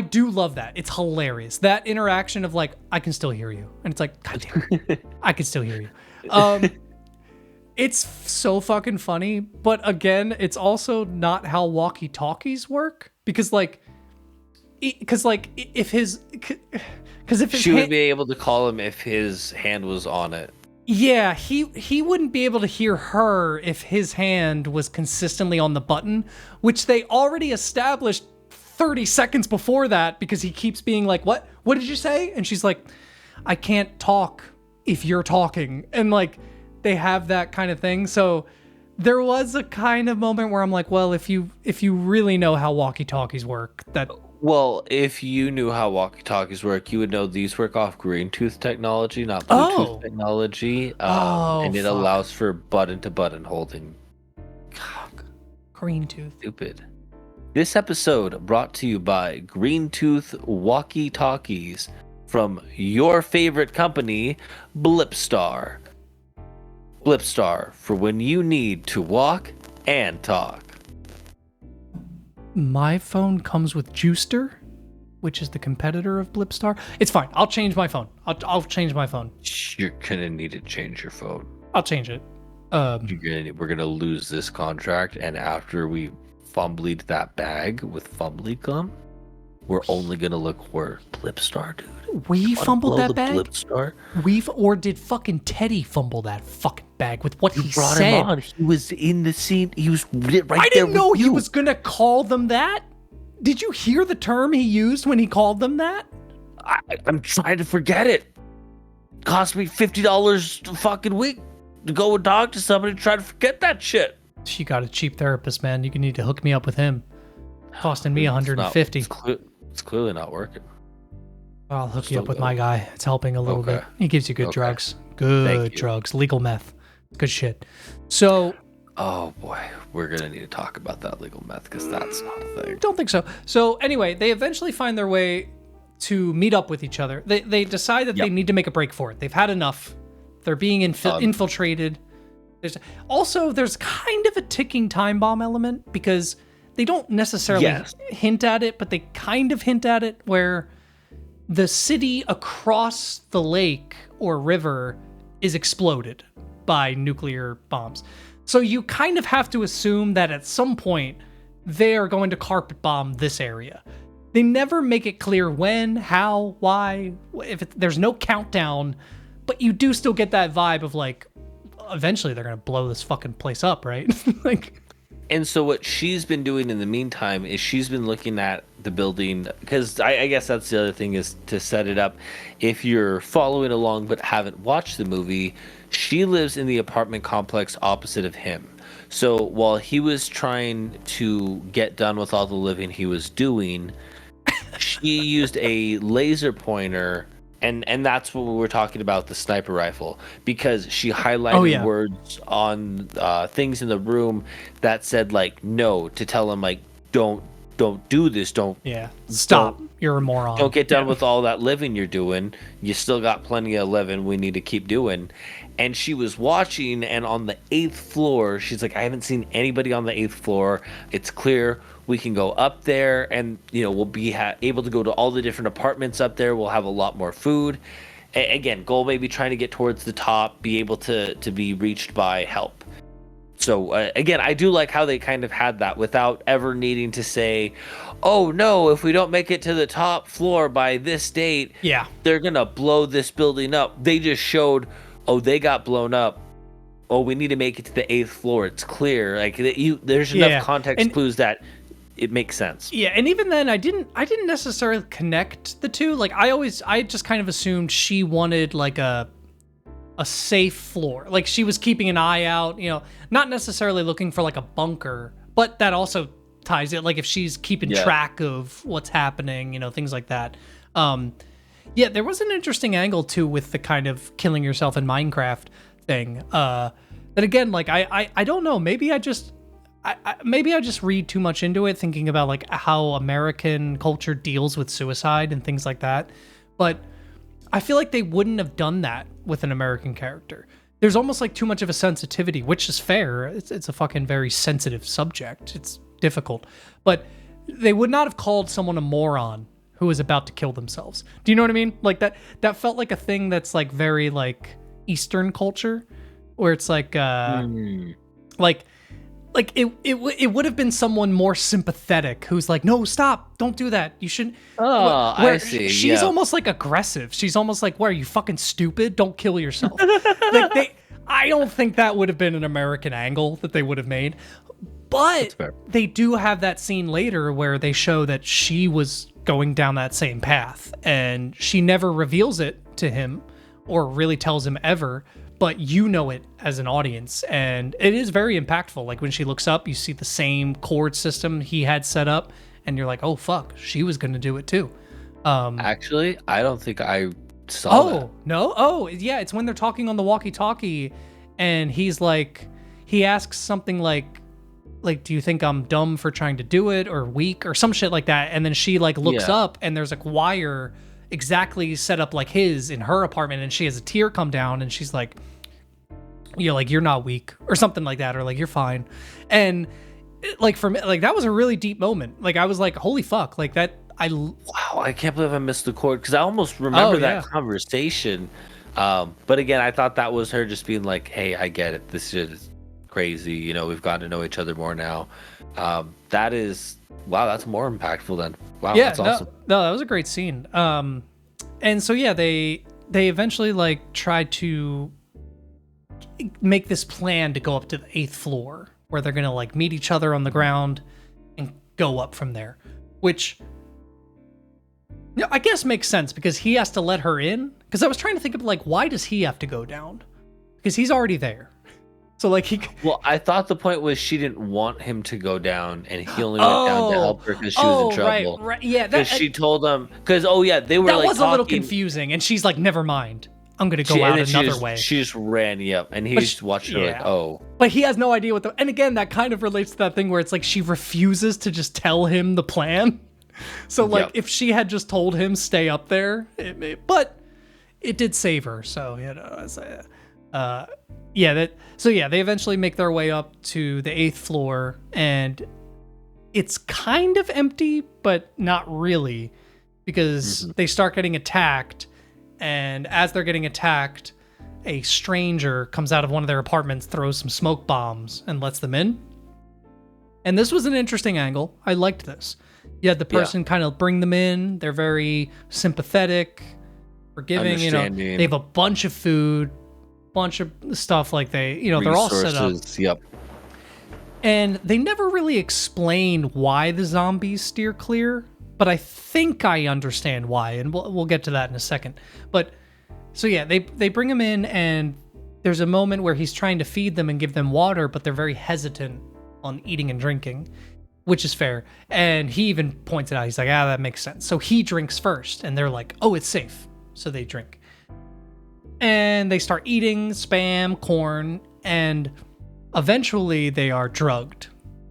do love that. It's hilarious. That interaction of like, I can still hear you. And it's like, God damn it, I can still hear you. It's so fucking funny, but again, it's also not how walkie-talkies work. Because if his She would be able to call him if his hand was on it. Yeah, he wouldn't be able to hear her if his hand was consistently on the button, which they already established 30 seconds before that, because he keeps being like, "What? What did you say?" And she's like, "I can't talk if you're talking." And like they have that kind of thing. So there was a kind of moment where I'm like, well, if you really know how walkie-talkies work, that Well, if you knew how walkie-talkies work, you would know these work off green tooth technology, not Bluetooth technology. And it allows for button-to-button holding. Green tooth. Stupid. This episode brought to you by Green Tooth Walkie-Talkies from your favorite company, Blipstar. Blipstar for when you need to walk and talk. My phone comes with Juicer, which is the competitor of Blipstar. It's fine. I'll change my phone. I'll change my phone. You're gonna need to change your phone. I'll change it. We're gonna lose this contract, and after we fumbled that bag with fumbly gum, we're only gonna look for Blipstar, dude. We fumbled that bag? Blipstar? Or did fucking Teddy fumble that fucking bag with what he Brought said? him on. He was in the scene. He was right there. I didn't know with he you. was gonna call them that. Did you hear the term he used when he called them that? I'm trying to forget it. Cost me $50 a fucking week to go and talk to somebody to try to forget that shit. You got a cheap therapist, man. You need to hook me up with him. Costing me $150. It's clearly not working. I'll hook you up with my guy. It's helping a little bit. He gives you good drugs. Thank Good you. drugs. Legal meth. Good shit. So, Oh boy, we're gonna need to talk about that legal meth because that's not a thing. don't think so. So anyway, they eventually find their way to meet up with each other. They decide that they need to make a break for it. They've had enough. They're being infiltrated. There's kind of a ticking time bomb element, because they don't necessarily hint at it, but they kind of hint at it, where the city across the lake or river is exploded by nuclear bombs. So you kind of have to assume that at some point they are going to carpet bomb this area. They never make it clear when, how, why. There's no countdown, but you do still get that vibe of like, eventually they're gonna blow this fucking place up, right? Like, and so what she's been doing in the meantime is she's been looking at the building, because I guess that's the other thing, is to set it up. If you're following along but haven't watched the movie, she lives in the apartment complex opposite of him. So while he was trying to get done with all the living he was doing, she used a laser pointer, and that's what we were talking about, the sniper rifle, because she highlighted words on things in the room that said like no, to tell him like don't do this, stop, you're a moron, don't get done with all that living you're doing, you still got plenty of living we need to keep doing. And she was watching, and on the 8th floor, she's like, I haven't seen anybody on the 8th floor. It's clear we can go up there, and we'll be able to go to all the different apartments up there. We'll have a lot more food. Again, goal maybe trying to get towards the top, be able to be reached by help. So again, I do like how they kind of had that without ever needing to say, oh no, if we don't make it to the top floor by this date, they're gonna blow this building up. They just showed, oh, they got blown up. Oh, we need to make it to the 8th floor. It's clear. Like there's enough context clues that it makes sense. Yeah, and even then, I didn't necessarily connect the two. Like I just kind of assumed she wanted like a safe floor. Like she was keeping an eye out. Not necessarily looking for like a bunker, but that also ties it. Like if she's keeping track of what's happening, things like that. Yeah, there was an interesting angle too with the kind of killing yourself in Minecraft thing. That again, like I don't know. Maybe I just read too much into it, thinking about like how American culture deals with suicide and things like that. But I feel like they wouldn't have done that with an American character. There's almost like too much of a sensitivity, which is fair. It's a fucking very sensitive subject. It's difficult, but they would not have called someone a moron who was about to kill themselves. Do you know what I mean? Like that felt like a thing that's like very like Eastern culture, where it's like like it would have been someone more sympathetic who's like, no, stop, don't do that, you shouldn't. I see. She's almost like aggressive. She's almost like, what, are you fucking stupid? Don't kill yourself. I don't think that would have been an American angle that they would have made. But they do have that scene later where they show that she was going down that same path, and she never reveals it to him or really tells him ever, but it as an audience, and it is very impactful. Like when she looks up, you see the same cord system he had set up, and you're like, oh fuck, she was gonna do it too. Actually, I don't think I saw that. No? Oh yeah, it's when they're talking on the walkie-talkie, and he's like, he asks something like, do you think I'm dumb for trying to do it, or weak, or some shit like that? And then she like looks up, and there's a wire exactly set up like his in her apartment, and she has a tear come down, and she's like, like, you're not weak, or something like that, or like, you're fine. And like for me, like that was a really deep moment. Like I was like, holy fuck, like that. Wow, I can't believe I missed the chord, because I almost remember that conversation. But again, I thought that was her just being like, hey, I get it, this is crazy, we've gotten to know each other more now. That is, wow, that's more impactful then. Wow, that's awesome. No, that was a great scene. And so they eventually like tried to make this plan to go up to the 8th floor, where they're gonna like meet each other on the ground and go up from there, which I guess makes sense, because he has to let her in. Because I was trying to think of like, why does he have to go down? Because he's already there. So like well, I thought the point was she didn't want him to go down, and he only went down to help her because she was in trouble. Right. Yeah, because she told him. Because they were that like was talking. A little confusing, and she's like, never mind, I'm gonna go out another way. She just ran, and he just watched her like, oh. But he has no idea what and again, that kind of relates to that thing where it's like she refuses to just tell him the plan. So like, if she had just told him stay up there, but it did save her. So they eventually make their way up to the 8th floor, and it's kind of empty, but not really, because they start getting attacked. And as they're getting attacked, a stranger comes out of one of their apartments, throws some smoke bombs, and lets them in. And this was an interesting angle. I liked this. You had the person kind of bring them in. They're very sympathetic. forgiving. You know, they have a bunch of food, bunch of stuff like they're all set up. Yep. And they never really explain why the zombies steer clear, but I think I understand why, and we'll get to that in a second. But so yeah, they bring him in, and there's a moment where he's trying to feed them and give them water, but they're very hesitant on eating and drinking, which is fair. And he even points it out. He's like, that makes sense. So he drinks first, and they're like, oh, it's safe. So they drink. And they start eating Spam, corn, and eventually they are drugged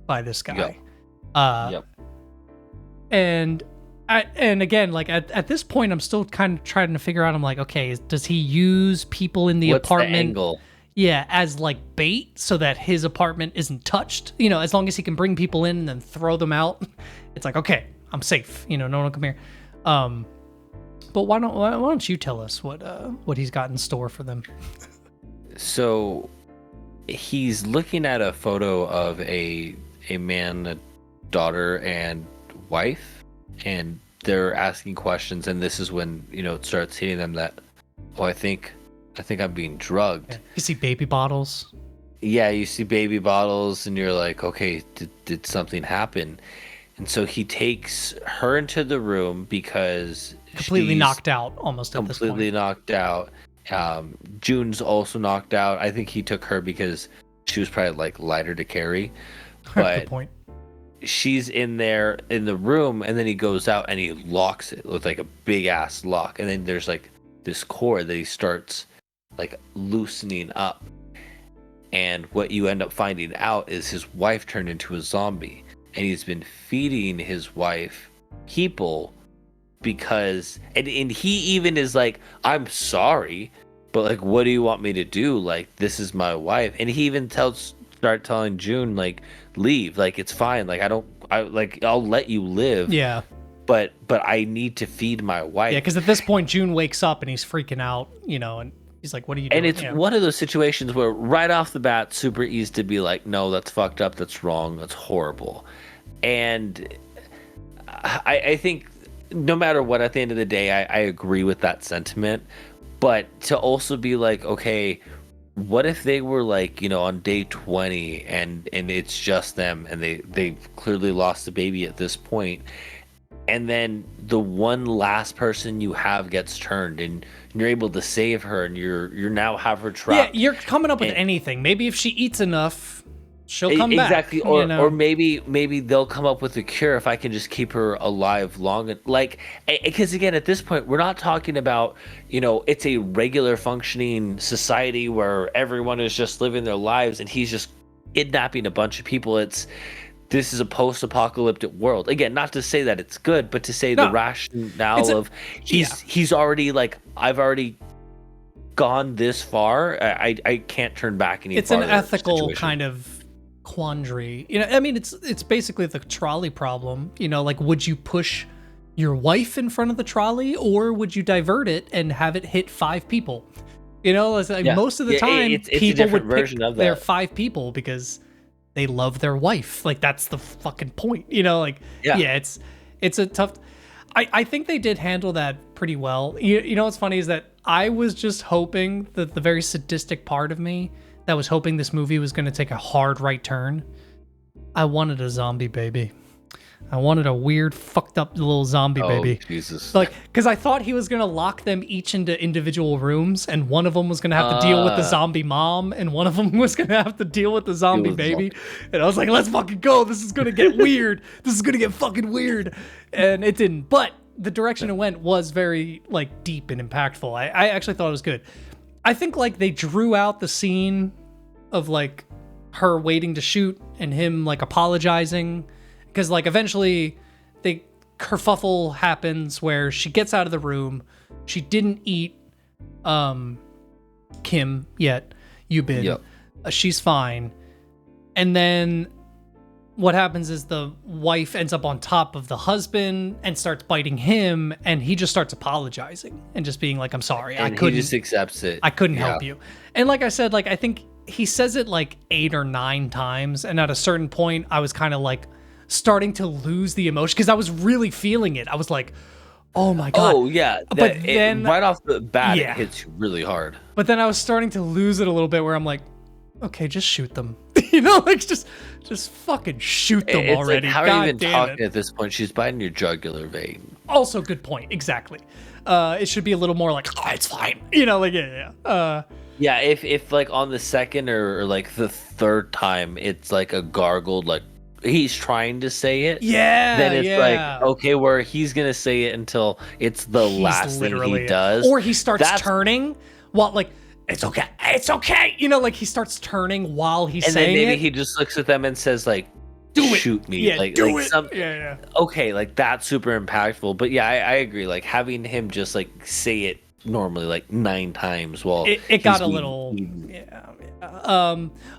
by this guy. Yep. And again, like at this point, I'm still kind of trying to figure out. I'm like, okay, does he use people in the apartment? The angle? Yeah, as like bait, so that his apartment isn't touched. You know, as long as he can bring people in and then throw them out, it's like, okay, I'm safe. You know, no one will come here. But why don't you tell us what he's got in store for them? So he's looking at a photo of a man, a daughter, and wife, and they're asking questions, and this is when, you know, it starts hitting them that, oh, I think I'm being drugged. Yeah. You see baby bottles. Yeah, you see baby bottles, and you're like, okay, did something happen? And so he takes her into the room because completely knocked out, almost at this point. Completely knocked out. June's also knocked out. I think he took her because she was probably like lighter to carry. But good point. She's in there in the room, and then he goes out and he locks it with like a big ass lock. And then there's like this cord that he starts like loosening up. And what you end up finding out is his wife turned into a zombie, and he's been feeding his wife people because, and he even is like, I'm sorry, but like, what do you want me to do? Like, this is my wife. And he even start telling June, like, leave, like, it's fine, like, I'll let you live, yeah, but I need to feed my wife. Yeah, because at this point June wakes up and he's freaking out, you know, and he's like, what are you doing? And it's one of those situations where right off the bat, super easy to be like, no, that's fucked up, that's wrong, that's horrible. And I think no matter what, at the end of the day, I agree with that sentiment. But to also be like, okay, what if they were like, you know, on day 20 and it's just them, and they clearly lost the baby at this point, and then the one last person you have gets turned, and you're able to save her, and you're now have her trapped. Yeah, you're coming up with anything. Maybe if she eats enough, she'll come back. Exactly. Or maybe they'll come up with a cure if I can just keep her alive long. Like, because again, at this point, we're not talking about, you know, it's a regular functioning society where everyone is just living their lives and he's just kidnapping a bunch of people. This is a post-apocalyptic world. Again, not to say that it's good, but to say the rationale of he's already like, I've already gone this far. I can't turn back any farther. It's an ethical kind of quandary, you know. I mean, it's basically the trolley problem, you know, like, would you push your wife in front of the trolley, or would you divert it and have it hit 5 people? You know, it's like most of the time it's people would pick their 5 people because they love their wife. Like, that's the fucking point, you know. Like, it's a tough. I think they did handle that pretty well. You know what's funny is that I was just hoping that the very sadistic part of me that was hoping this movie was going to take a hard right turn. I wanted a zombie baby. I wanted a weird, fucked up little zombie baby. Jesus. Like, because I thought he was going to lock them each into individual rooms, and one of them was going to have to deal with the zombie mom, and one of them was going to have to deal with the zombie baby. And I was like, let's fucking go. This is going to get weird. This is going to get fucking weird. And it didn't. But the direction it went was very, like, deep and impactful. I actually thought it was good. I think, like, they drew out the scene of, like, her waiting to shoot and him, like, apologizing. Because, like, eventually her kerfuffle happens where she gets out of the room. She didn't eat Kim yet. Yubin. Yep. She's fine. And then what happens is the wife ends up on top of the husband and starts biting him, and he just starts apologizing and just being like, I'm sorry. And he just accepts it. I couldn't help you. And like I said, like, I think he says it like 8 or 9 times. And at a certain point, I was kind of like starting to lose the emotion because I was really feeling it. I was like, Oh my god. Oh yeah, But then right off the bat, yeah. it hits you really hard. But then I was starting to lose it a little bit, where I'm like, okay, just shoot them. You know, like just fucking shoot them It's already. like, how God are you even damn talking it. at this point? She's biting your jugular vein. Also, good point. Exactly. It should be a little more like, oh, it's fine. You know, like yeah. Yeah, if like on the second or like the third time, it's like a gargled, like he's trying to say it. Yeah. Then it's like, okay, where he's gonna say it until it's the last thing he does, or he starts turning while like, it's okay. You know, like he starts turning while he's saying it. And then maybe he just looks at them and says like, shoot me. Yeah, like, do like it. Yeah. Okay, like that's super impactful. But yeah, I agree. Like having him just like say it normally like 9 times while it got a little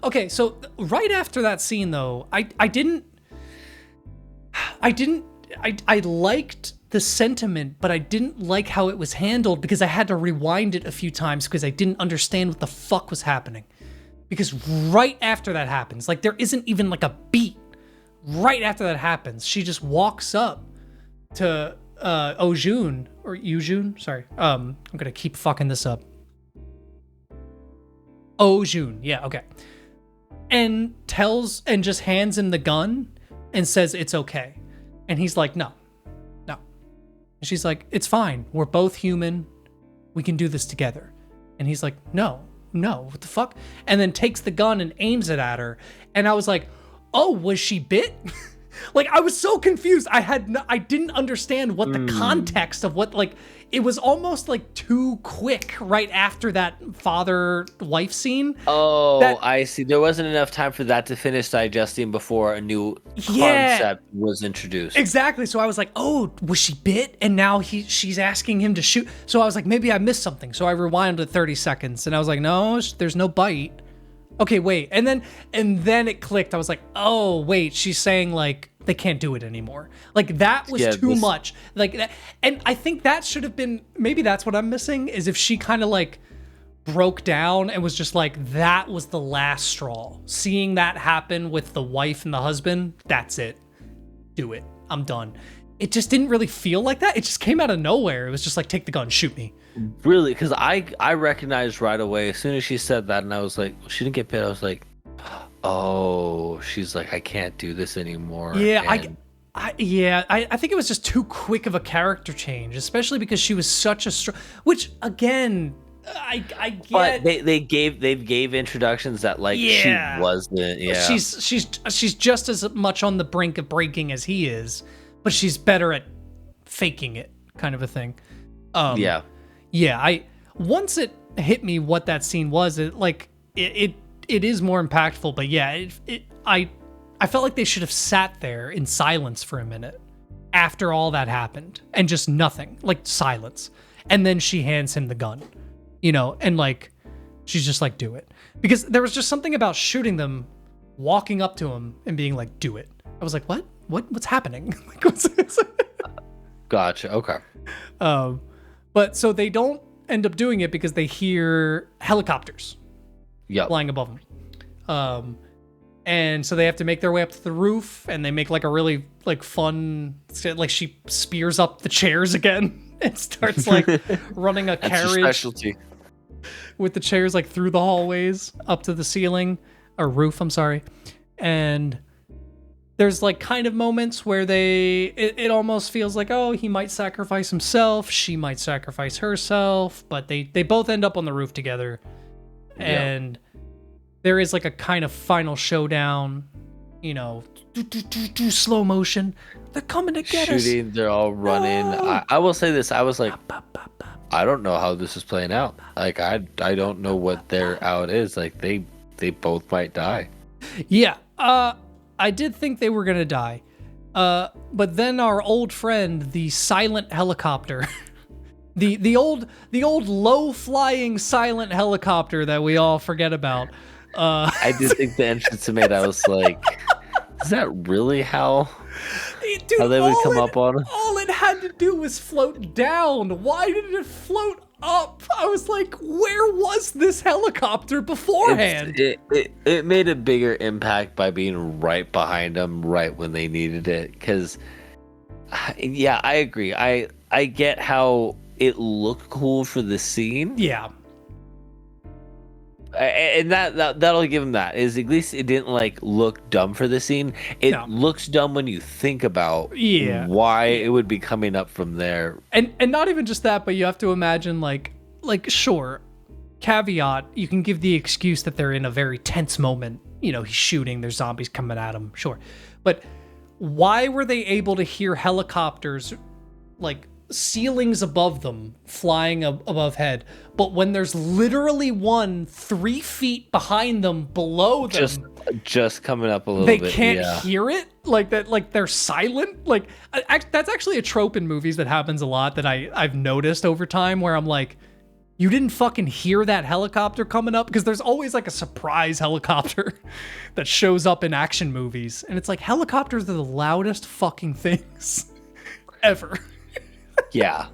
okay, so right after that scene though, I liked the sentiment, but I didn't like how it was handled, because I had to rewind it a few times because I didn't understand what the fuck was happening. Because right after that happens, like there isn't even like a beat. Right after that happens, she just walks up to Ojun or Yujun. Sorry, I'm gonna keep fucking this up. Ojun, yeah, okay. And just hands him the gun and says it's okay. And he's like, no. And she's like, it's fine. We're both human. We can do this together. And he's like, no, what the fuck? And then takes the gun and aims it at her. And I was like, oh, was she bit? Like, I was so confused. I didn't understand what the context of what, like, it was almost like too quick right after that father-wife scene. Oh, I see. There wasn't enough time for that to finish digesting before a new concept was introduced. Exactly. So I was like, oh, was she bit? And now she's asking him to shoot. So I was like, maybe I missed something. So I rewinded 30 seconds and I was like, no, there's no bite. Okay, wait. And then it clicked. I was like, oh, wait, she's saying like they can't do it anymore. Like that was too much. Like that. And I think that should have been, maybe that's what I'm missing, is if she kind of like broke down and was just like, that was the last straw. Seeing that happen with the wife and the husband, that's it. Do it. I'm done. It just didn't really feel like that. It just came out of nowhere. It was just like, take the gun, shoot me. Really? Because I recognized right away as soon as she said that, and I was like, well, she didn't get bit. I was like, oh, she's like, I can't do this anymore. Yeah, I think it was just too quick of a character change, especially because she was such a strong. Which again, I get. But they gave introductions that like she wasn't. Yeah, she's just as much on the brink of breaking as he is, but she's better at faking it, kind of a thing. Yeah, once it hit me what that scene was, it is more impactful, but yeah, I felt like they should have sat there in silence for a minute after all that happened and just nothing, like silence. And then she hands him the gun, you know, and like she's just like, do it. Because there was just something about shooting them, walking up to him and being like, do it. I was like, what's happening? Like, Gotcha. Okay. But so they don't end up doing it because they hear helicopters flying above them. And so they have to make their way up to the roof, and they make like a really like fun, like she spears up the chairs again and starts like running a carriage with the chairs like through the hallways up to the ceiling or roof. I'm sorry. And there's like kind of moments where it almost feels like, oh, he might sacrifice himself, she might sacrifice herself, but they both end up on the roof together. And there is like a kind of final showdown, you know, slow motion. They're coming to get us. Shooting, they're all running. I will say this, I was like, I don't know how this is playing out. Like I don't know what their out is. Like they both might die. Yeah. I did think they were gonna die, but then our old friend, the silent helicopter, the old low-flying silent helicopter that we all forget about. I did think the entrance to made. I was like, is that really how they would come up on it? All it had to do was float down. Why did it float up? I was like, where was this helicopter beforehand? It made a bigger impact by being right behind them right when they needed it, because I agree. I get how it looked cool for the scene. Yeah. And that'll give him that. Is at least it didn't like look dumb for the scene. It looks dumb when you think about why it would be coming up from there. And not even just that, but you have to imagine like sure, caveat, you can give the excuse that they're in a very tense moment. You know, he's shooting, there's zombies coming at him, sure. But why were they able to hear helicopters like ceilings above them flying above head, but when there's literally one 3 feet behind them below them, just coming up a little they bit, can't hear it? Like that, like they're silent. Like that's actually a trope in movies that happens a lot that I've noticed over time, where I'm like, you didn't fucking hear that helicopter coming up? Because there's always like a surprise helicopter that shows up in action movies, and it's like, helicopters are the loudest fucking things ever. Yeah,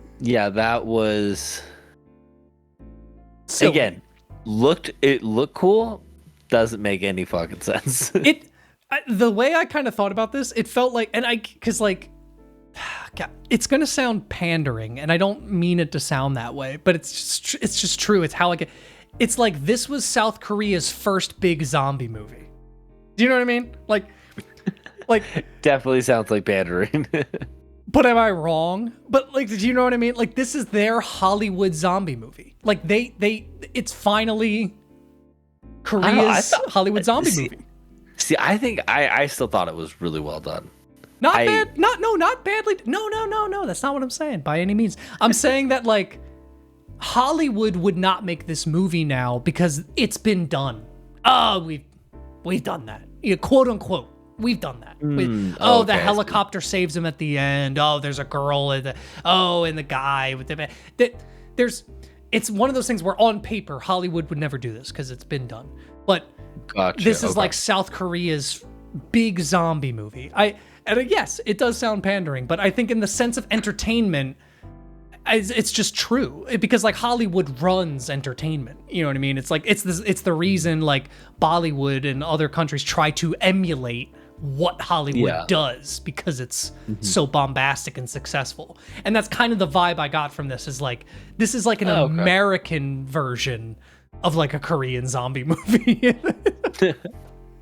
that was so again looked cool. Doesn't make any fucking sense. The way I kind of thought about this, it felt like, and because like, God, it's gonna sound pandering, and I don't mean it to sound that way, but it's just true. It's how I get. It's like this was South Korea's first big zombie movie. Do you know what I mean? Like Definitely sounds like pandering. But am I wrong? But like, did you know what I mean? Like, this is their Hollywood zombie movie. Like it's finally Korea's Hollywood zombie movie. See, I think I still thought it was really well done. Not badly. No. That's not what I'm saying by any means. I'm saying that like Hollywood would not make this movie now because it's been done. Oh, we've done that. Yeah, quote unquote. We've done that. The helicopter saves him at the end. Oh, there's a girl and the guy with the it's one of those things where on paper Hollywood would never do this because it's been done. But this is like South Korea's big zombie movie. Yes, it does sound pandering, but I think in the sense of entertainment, it's just true, because like Hollywood runs entertainment. You know what I mean? It's like it's the reason like Bollywood and other countries try to emulate what Hollywood does, because it's so bombastic and successful. And that's kind of the vibe I got from this, is like, this is like an American version of like a Korean zombie movie.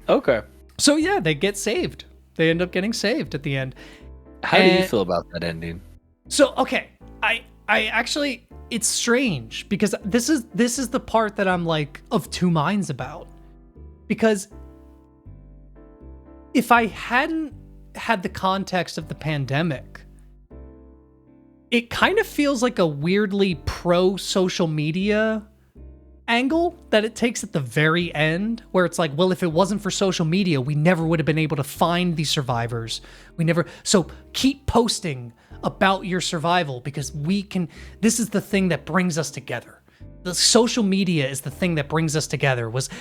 Okay. So yeah, they get saved. They end up getting saved at the end. How do you feel about that ending? So, okay, I actually, it's strange, because this is the part that I'm like of two minds about. Because if I hadn't had the context of the pandemic, it kind of feels like a weirdly pro social media angle that it takes at the very end, where it's like, well, if it wasn't for social media, we never would have been able to find these survivors. So keep posting about your survival, because this is the thing that brings us together. The social media is the thing that brings us together. It wasn't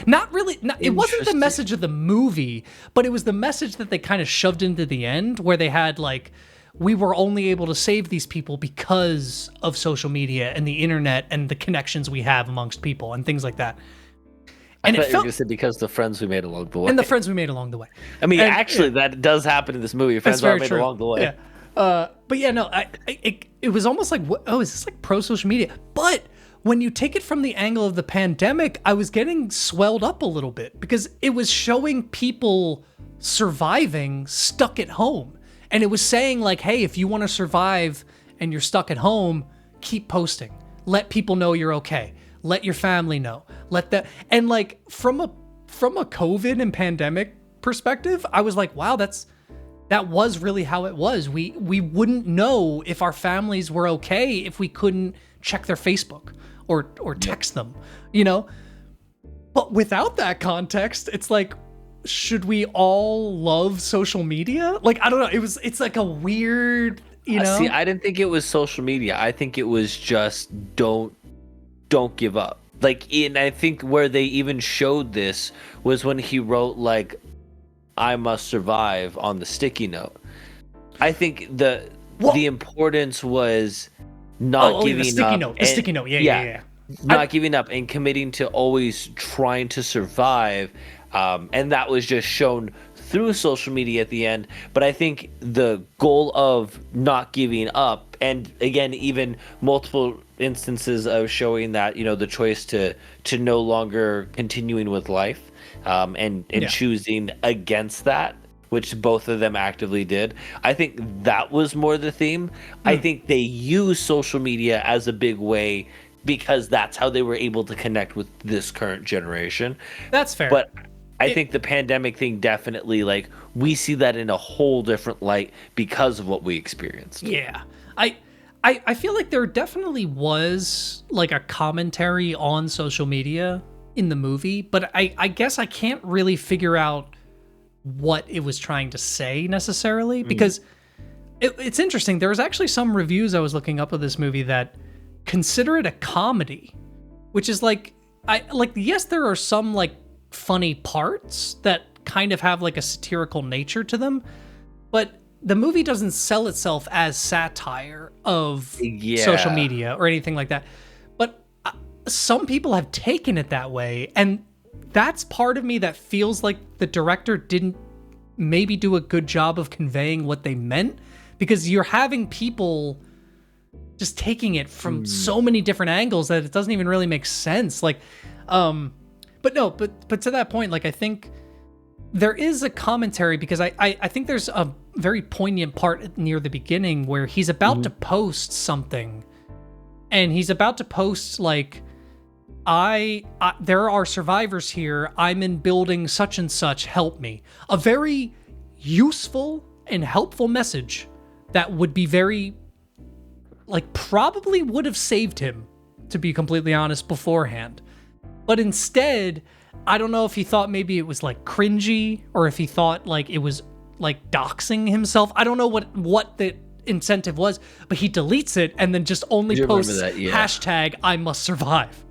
the message of the movie, but it was the message that they kind of shoved into the end, where they had like, we were only able to save these people because of social media and the internet and the connections we have amongst people and things like that. And I thought you were going to say because the friends we made along the way. And the friends we made along the way. I mean, that does happen in this movie. Friends are made along the way. Yeah. But yeah, no, it was almost like, is this like pro social media? But when you take it from the angle of the pandemic, I was getting swelled up a little bit, because it was showing people surviving stuck at home. And it was saying like, hey, if you want to survive and you're stuck at home, keep posting. Let people know you're okay. Let your family know. And like from a COVID and pandemic perspective, I was like, wow, that was really how it was. We wouldn't know if our families were okay if we couldn't check their Facebook or text them, you know? But without that context, it's like, should we all love social media? Like, I don't know. It's like a weird, you know? See, I didn't think it was social media. I think it was just don't give up. Like, and I think where they even showed this was when he wrote like, I must survive on the sticky note. I think the importance was not giving up. The sticky note. Yeah. Not giving up and committing to always trying to survive. And that was just shown through social media at the end. But I think the goal of not giving up and again, even multiple instances of showing that, the choice to no longer continuing with life, and choosing against that, which both of them actively did. I think that was more the theme. I think they use social media as a big way because that's how they were able to connect with this current generation. That's fair. But I think the pandemic thing definitely, like, we see that in a whole different light because of what we experienced. Yeah. I feel like there definitely was like a commentary on social media in the movie, but I guess I can't really figure out what it was trying to say necessarily, because it's interesting. There was actually some reviews I was looking up of this movie that consider it a comedy, which is like, yes, there are some like funny parts that kind of have like a satirical nature to them, but the movie doesn't sell itself as satire of social media or anything like that. But some people have taken it that way, and that's part of me that feels like the director didn't maybe do a good job of conveying what they meant, because you're having people just taking it from so many different angles that it doesn't even really make sense. Like, but to that point, like, I think there is a commentary, because I think there's a very poignant part near the beginning where he's about to post something, and he's about to post like, there are survivors here. I'm in building such and such. Help me. A very useful and helpful message that would be very, like, probably would have saved him, to be completely honest, beforehand. But instead, I don't know if he thought maybe it was like cringy, or if he thought like it was like doxing himself. I don't know what the incentive was, but he deletes it and then just only posts hashtag I must survive.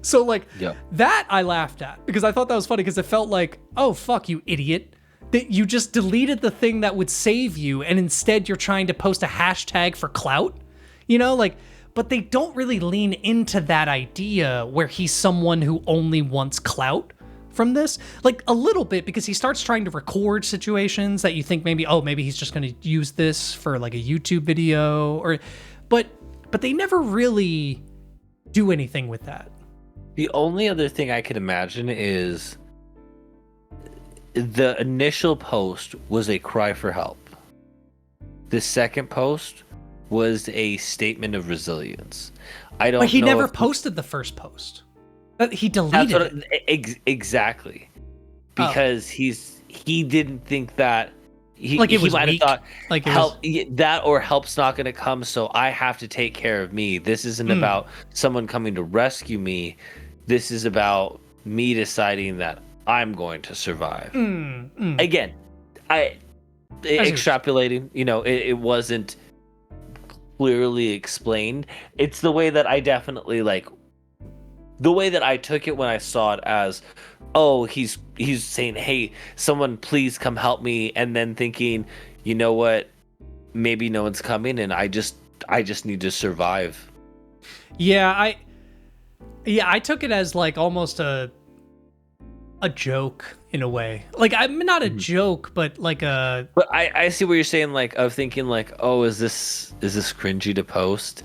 So like that I laughed at, because I thought that was funny, because it felt like, oh fuck you idiot, that you just deleted the thing that would save you, and instead you're trying to post a hashtag for clout, like. But they don't really lean into that idea where he's someone who only wants clout from this, like a little bit, because he starts trying to record situations that you think maybe he's just going to use this for like a YouTube video, but they never really do anything with that. The only other thing I could imagine is the initial post was a cry for help. The second post was a statement of resilience. I don't know. But he never posted the first post. He deleted it. Exactly. Because he didn't think that he might have thought like help's not going to come, so I have to take care of me. This isn't about someone coming to rescue me. This is about me deciding that I'm going to survive. Again, extrapolating, it wasn't clearly explained. It's the way that I definitely the way that I took it when I saw it as, oh, he's saying, hey, someone please come help me, and then thinking, you know what, maybe no one's coming and I just need to survive. I took it as like almost a joke in a way. Like, I'm not a joke, but like a. But I see what you're saying. Like, of thinking like, oh, is this cringy to post?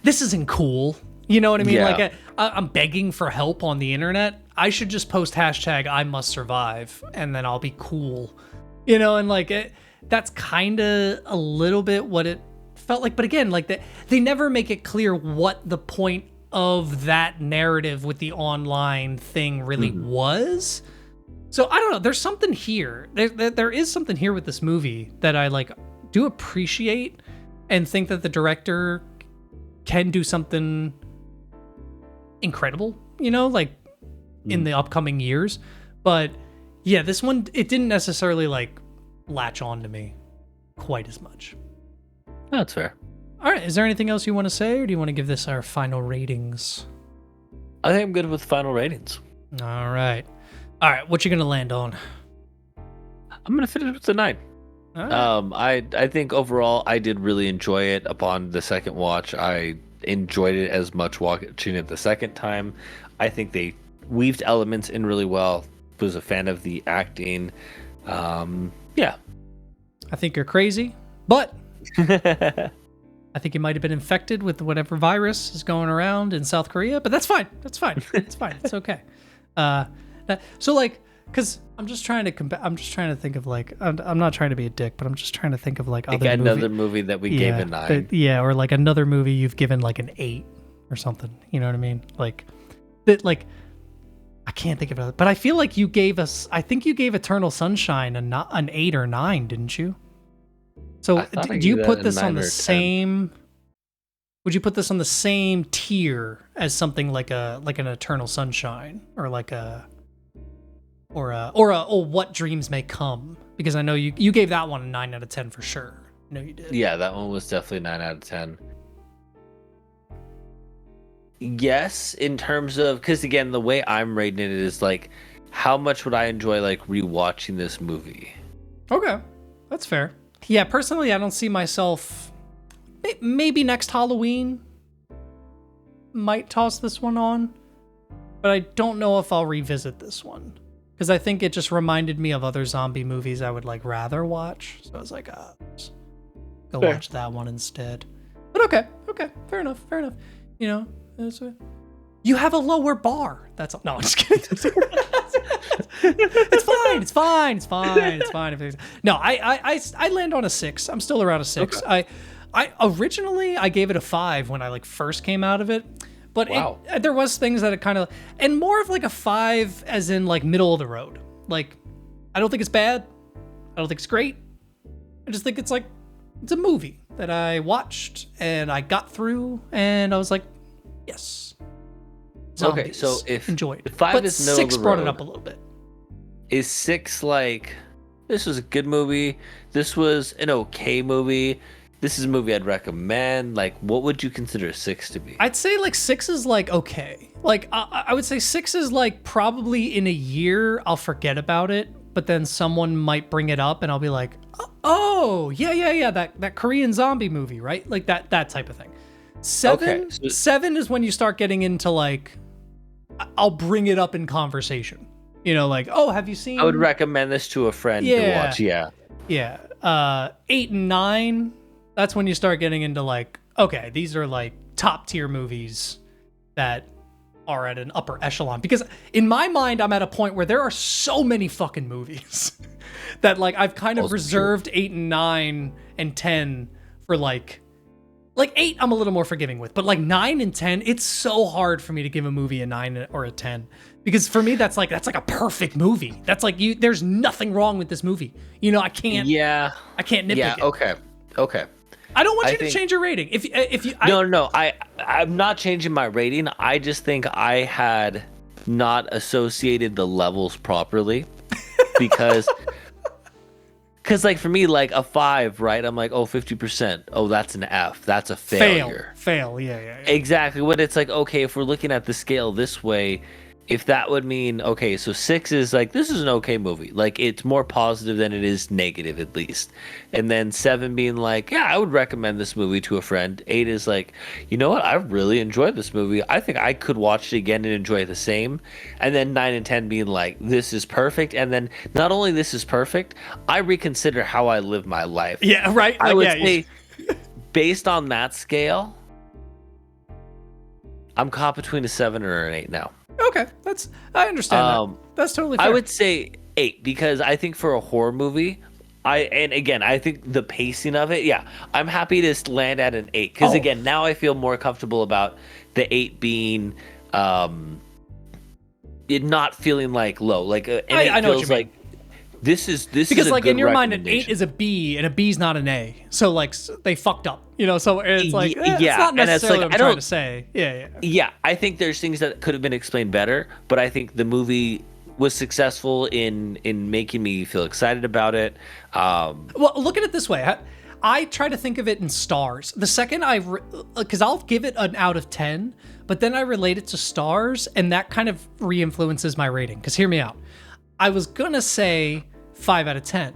This isn't cool. You know what I mean? Yeah. Like, I'm begging for help on the internet. I should just post hashtag I must survive, and then I'll be cool. And like that's kind of a little bit what it felt like. But again, like they never make it clear what the point of that narrative with the online thing really was. So I don't know. There's something here. There is something here with this movie that I like do appreciate, and think that the director can do something incredible, in the upcoming years. But yeah, this one, it didn't necessarily like latch on to me quite as much. That's fair. All right, is there anything else you want to say, or do you want to give this our final ratings? I think I'm good with final ratings. All right, what you gonna land on? I'm gonna finish with a 9. Right. I think overall I did really enjoy it. Upon the second watch, I enjoyed it as much watching it the second time. I think they weaved elements in really well. Was a fan of the acting. Yeah. I think you're crazy, but I think he might have been infected with whatever virus is going around in South Korea, but that's fine. That's fine. It's fine. It's okay. So like, because I'm just trying to I'm just trying to think of like, I'm not trying to be a dick, but I'm just trying to think of like other another movie that we gave a 9. Or like another movie you've given like an 8 or something. You know what I mean? Like that. Like I can't think of it, but I feel like you gave us. I think you gave Eternal Sunshine an 8 or 9, didn't you? So do you put this on the same? Would you put this on the same tier as something like an Eternal Sunshine or like a What Dreams May Come? Because I know you gave that one a 9 out of 10 for sure. I know you did. Yeah, that one was definitely 9 out of 10. Yes, in terms of, because again, the way I'm rating it is like, how much would I enjoy like rewatching this movie? Okay, that's fair. Yeah, personally, I don't see myself. Maybe next Halloween might toss this one on, but I don't know if I'll revisit this one because I think it just reminded me of other zombie movies I would like rather watch. So I was like, just go watch that one instead. But okay, fair enough. You know, you have a lower bar. That's all. No, I'm just kidding. It's fine. No, I land on a 6. I'm still around a 6. Okay. I originally I gave it a 5 when I like first came out of it, but there was things that it kind of, and more of like a 5 as in like middle of the road. Like I don't think it's bad. I don't think it's great. I just think it's like it's a movie that I watched and I got through and I was like, yes. Zombies. Okay, so if enjoyed, if 5 but is middle 6 of the brought road, it up a little bit. Is 6 like, this was a good movie, this was an okay movie, this is a movie I'd recommend? Like, what would you consider 6 to be? I'd say like 6 is like okay. Like I would say 6 is like probably in a year I'll forget about it, but then someone might bring it up and I'll be like, oh yeah, that Korean zombie movie, right? Like that type of thing. 7 is when you start getting into like, I'll bring it up in conversation. You know, like, oh, have you seen? I would recommend this to a friend to watch. Yeah. 8 and 9. That's when you start getting into like, okay, these are like top tier movies that are at an upper echelon. Because in my mind, I'm at a point where there are so many fucking movies that like I've kind of reserved 8 and 9 and 10 for like 8 I'm a little more forgiving with, but like 9 and 10, it's so hard for me to give a movie a 9 or a 10 because for me that's like a perfect movie. That's like there's nothing wrong with this movie. You know, I can't nitpick it. Okay. I don't want you to change your rating. No, I'm not changing my rating. I just think I had not associated the levels properly because like for me, like a 5, right? I'm like, oh, 50%. Oh, that's an F. That's a failure. Fail. Yeah. Exactly. When it's like, okay, if we're looking at the scale this way, if that would mean, okay, so 6 is like, this is an okay movie. Like, it's more positive than it is negative, at least. And then 7 being like, yeah, I would recommend this movie to a friend. 8 is like, you know what? I really enjoyed this movie. I think I could watch it again and enjoy it the same. And then 9 and 10 being like, this is perfect. And then not only this is perfect, I reconsider how I live my life. Yeah, right? I would say, based on that scale, I'm caught between a 7 or an 8 now. Okay, I understand that. That's totally fair. I would say 8 because I think for a horror movie, I think the pacing of it, I'm happy to land at an 8 because again, now I feel more comfortable about the 8 being it not feeling like low. Like an 8 I know feels what you mean. like this is because is like a good in your mind an 8 recommendation. is a B and a B's not an A. So like they fucked up. You know, so it's like it's not necessarily and it's like, what I'm trying to say. Yeah. Yeah, I think there's things that could have been explained better, but I think the movie was successful in making me feel excited about it. Well, look at it this way. I try to think of it in stars. The second because I'll give it an out of 10, but then I relate it to stars, and that kind of re-influences my rating. Because hear me out. I was gonna say 5 out of 10.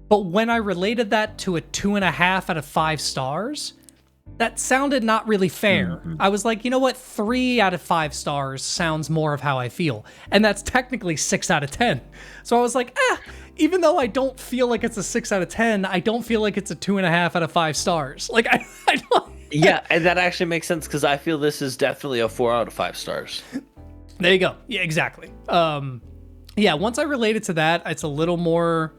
But when I related that to a 2.5 out of 5 stars, that sounded not really fair. Mm-hmm. I was like, you know what? 3 out of 5 stars sounds more of how I feel. And that's technically 6 out of 10. So I was like, even though I don't feel like it's a 6 out of 10, I don't feel like it's a 2.5 out of 5 stars. Like I don't. Yeah, and that actually makes sense because I feel this is definitely a 4 out of 5 stars. There you go. Yeah, exactly. Yeah, once I relate it to that, it's a little more.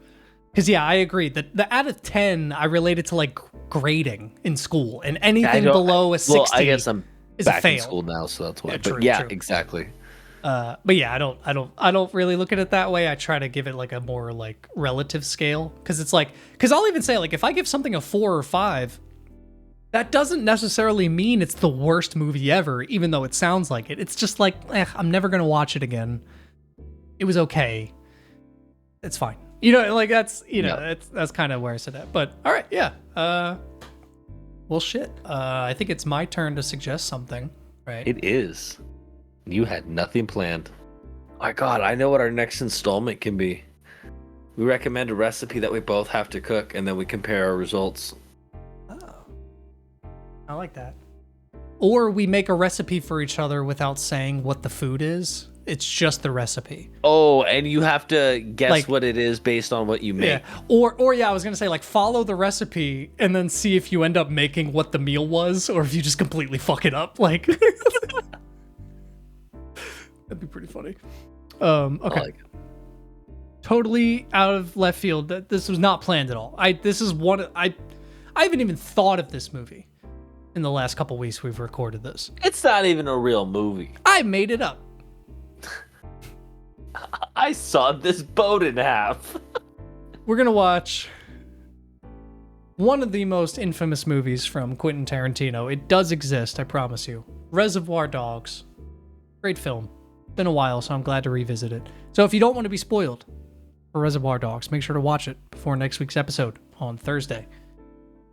Because yeah, I agree that the out of 10 I relate it to like grading in school, and anything below a 60. Well, I guess I'm is a back fail. in school now, so that's why. Yeah, but true, yeah, true. exactly. But yeah, I don't really look at it that way. I try to give it like a more like relative scale, because it's like, because I'll even say like if I give something a 4 or 5, that doesn't necessarily mean it's the worst movie ever, even though it sounds like it. It's just like, I'm never gonna watch it again. It was okay. It's fine. You know, like that's that's kind of where I sit at. But all right, yeah. Well, shit. I think it's my turn to suggest something, right? It is. You had nothing planned. My God, I know what our next installment can be. We recommend a recipe that we both have to cook, and then we compare our results. Oh, I like that. Or we make a recipe for each other without saying what the food is. It's just the recipe. Oh, and you have to guess like, what it is based on what you make. Yeah. Or yeah, I was gonna say like follow the recipe and then see if you end up making what the meal was, or if you just completely fuck it up. Like that'd be pretty funny. Okay. Like totally out of left field. This was not planned at all. I haven't even thought of this movie in the last couple weeks we've recorded this. it's not even a real movie. I made it up. I sawed this boat in half. We're gonna watch one of the most infamous movies from Quentin Tarantino. It does exist, I promise you. Reservoir Dogs. Great film. Been a while, so I'm glad to revisit it. So if you don't want to be spoiled for Reservoir Dogs, make sure to watch it before next week's episode on Thursday.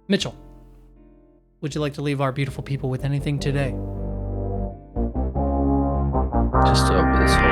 Mitchell, would you like to leave our beautiful people with anything today? Just over this whole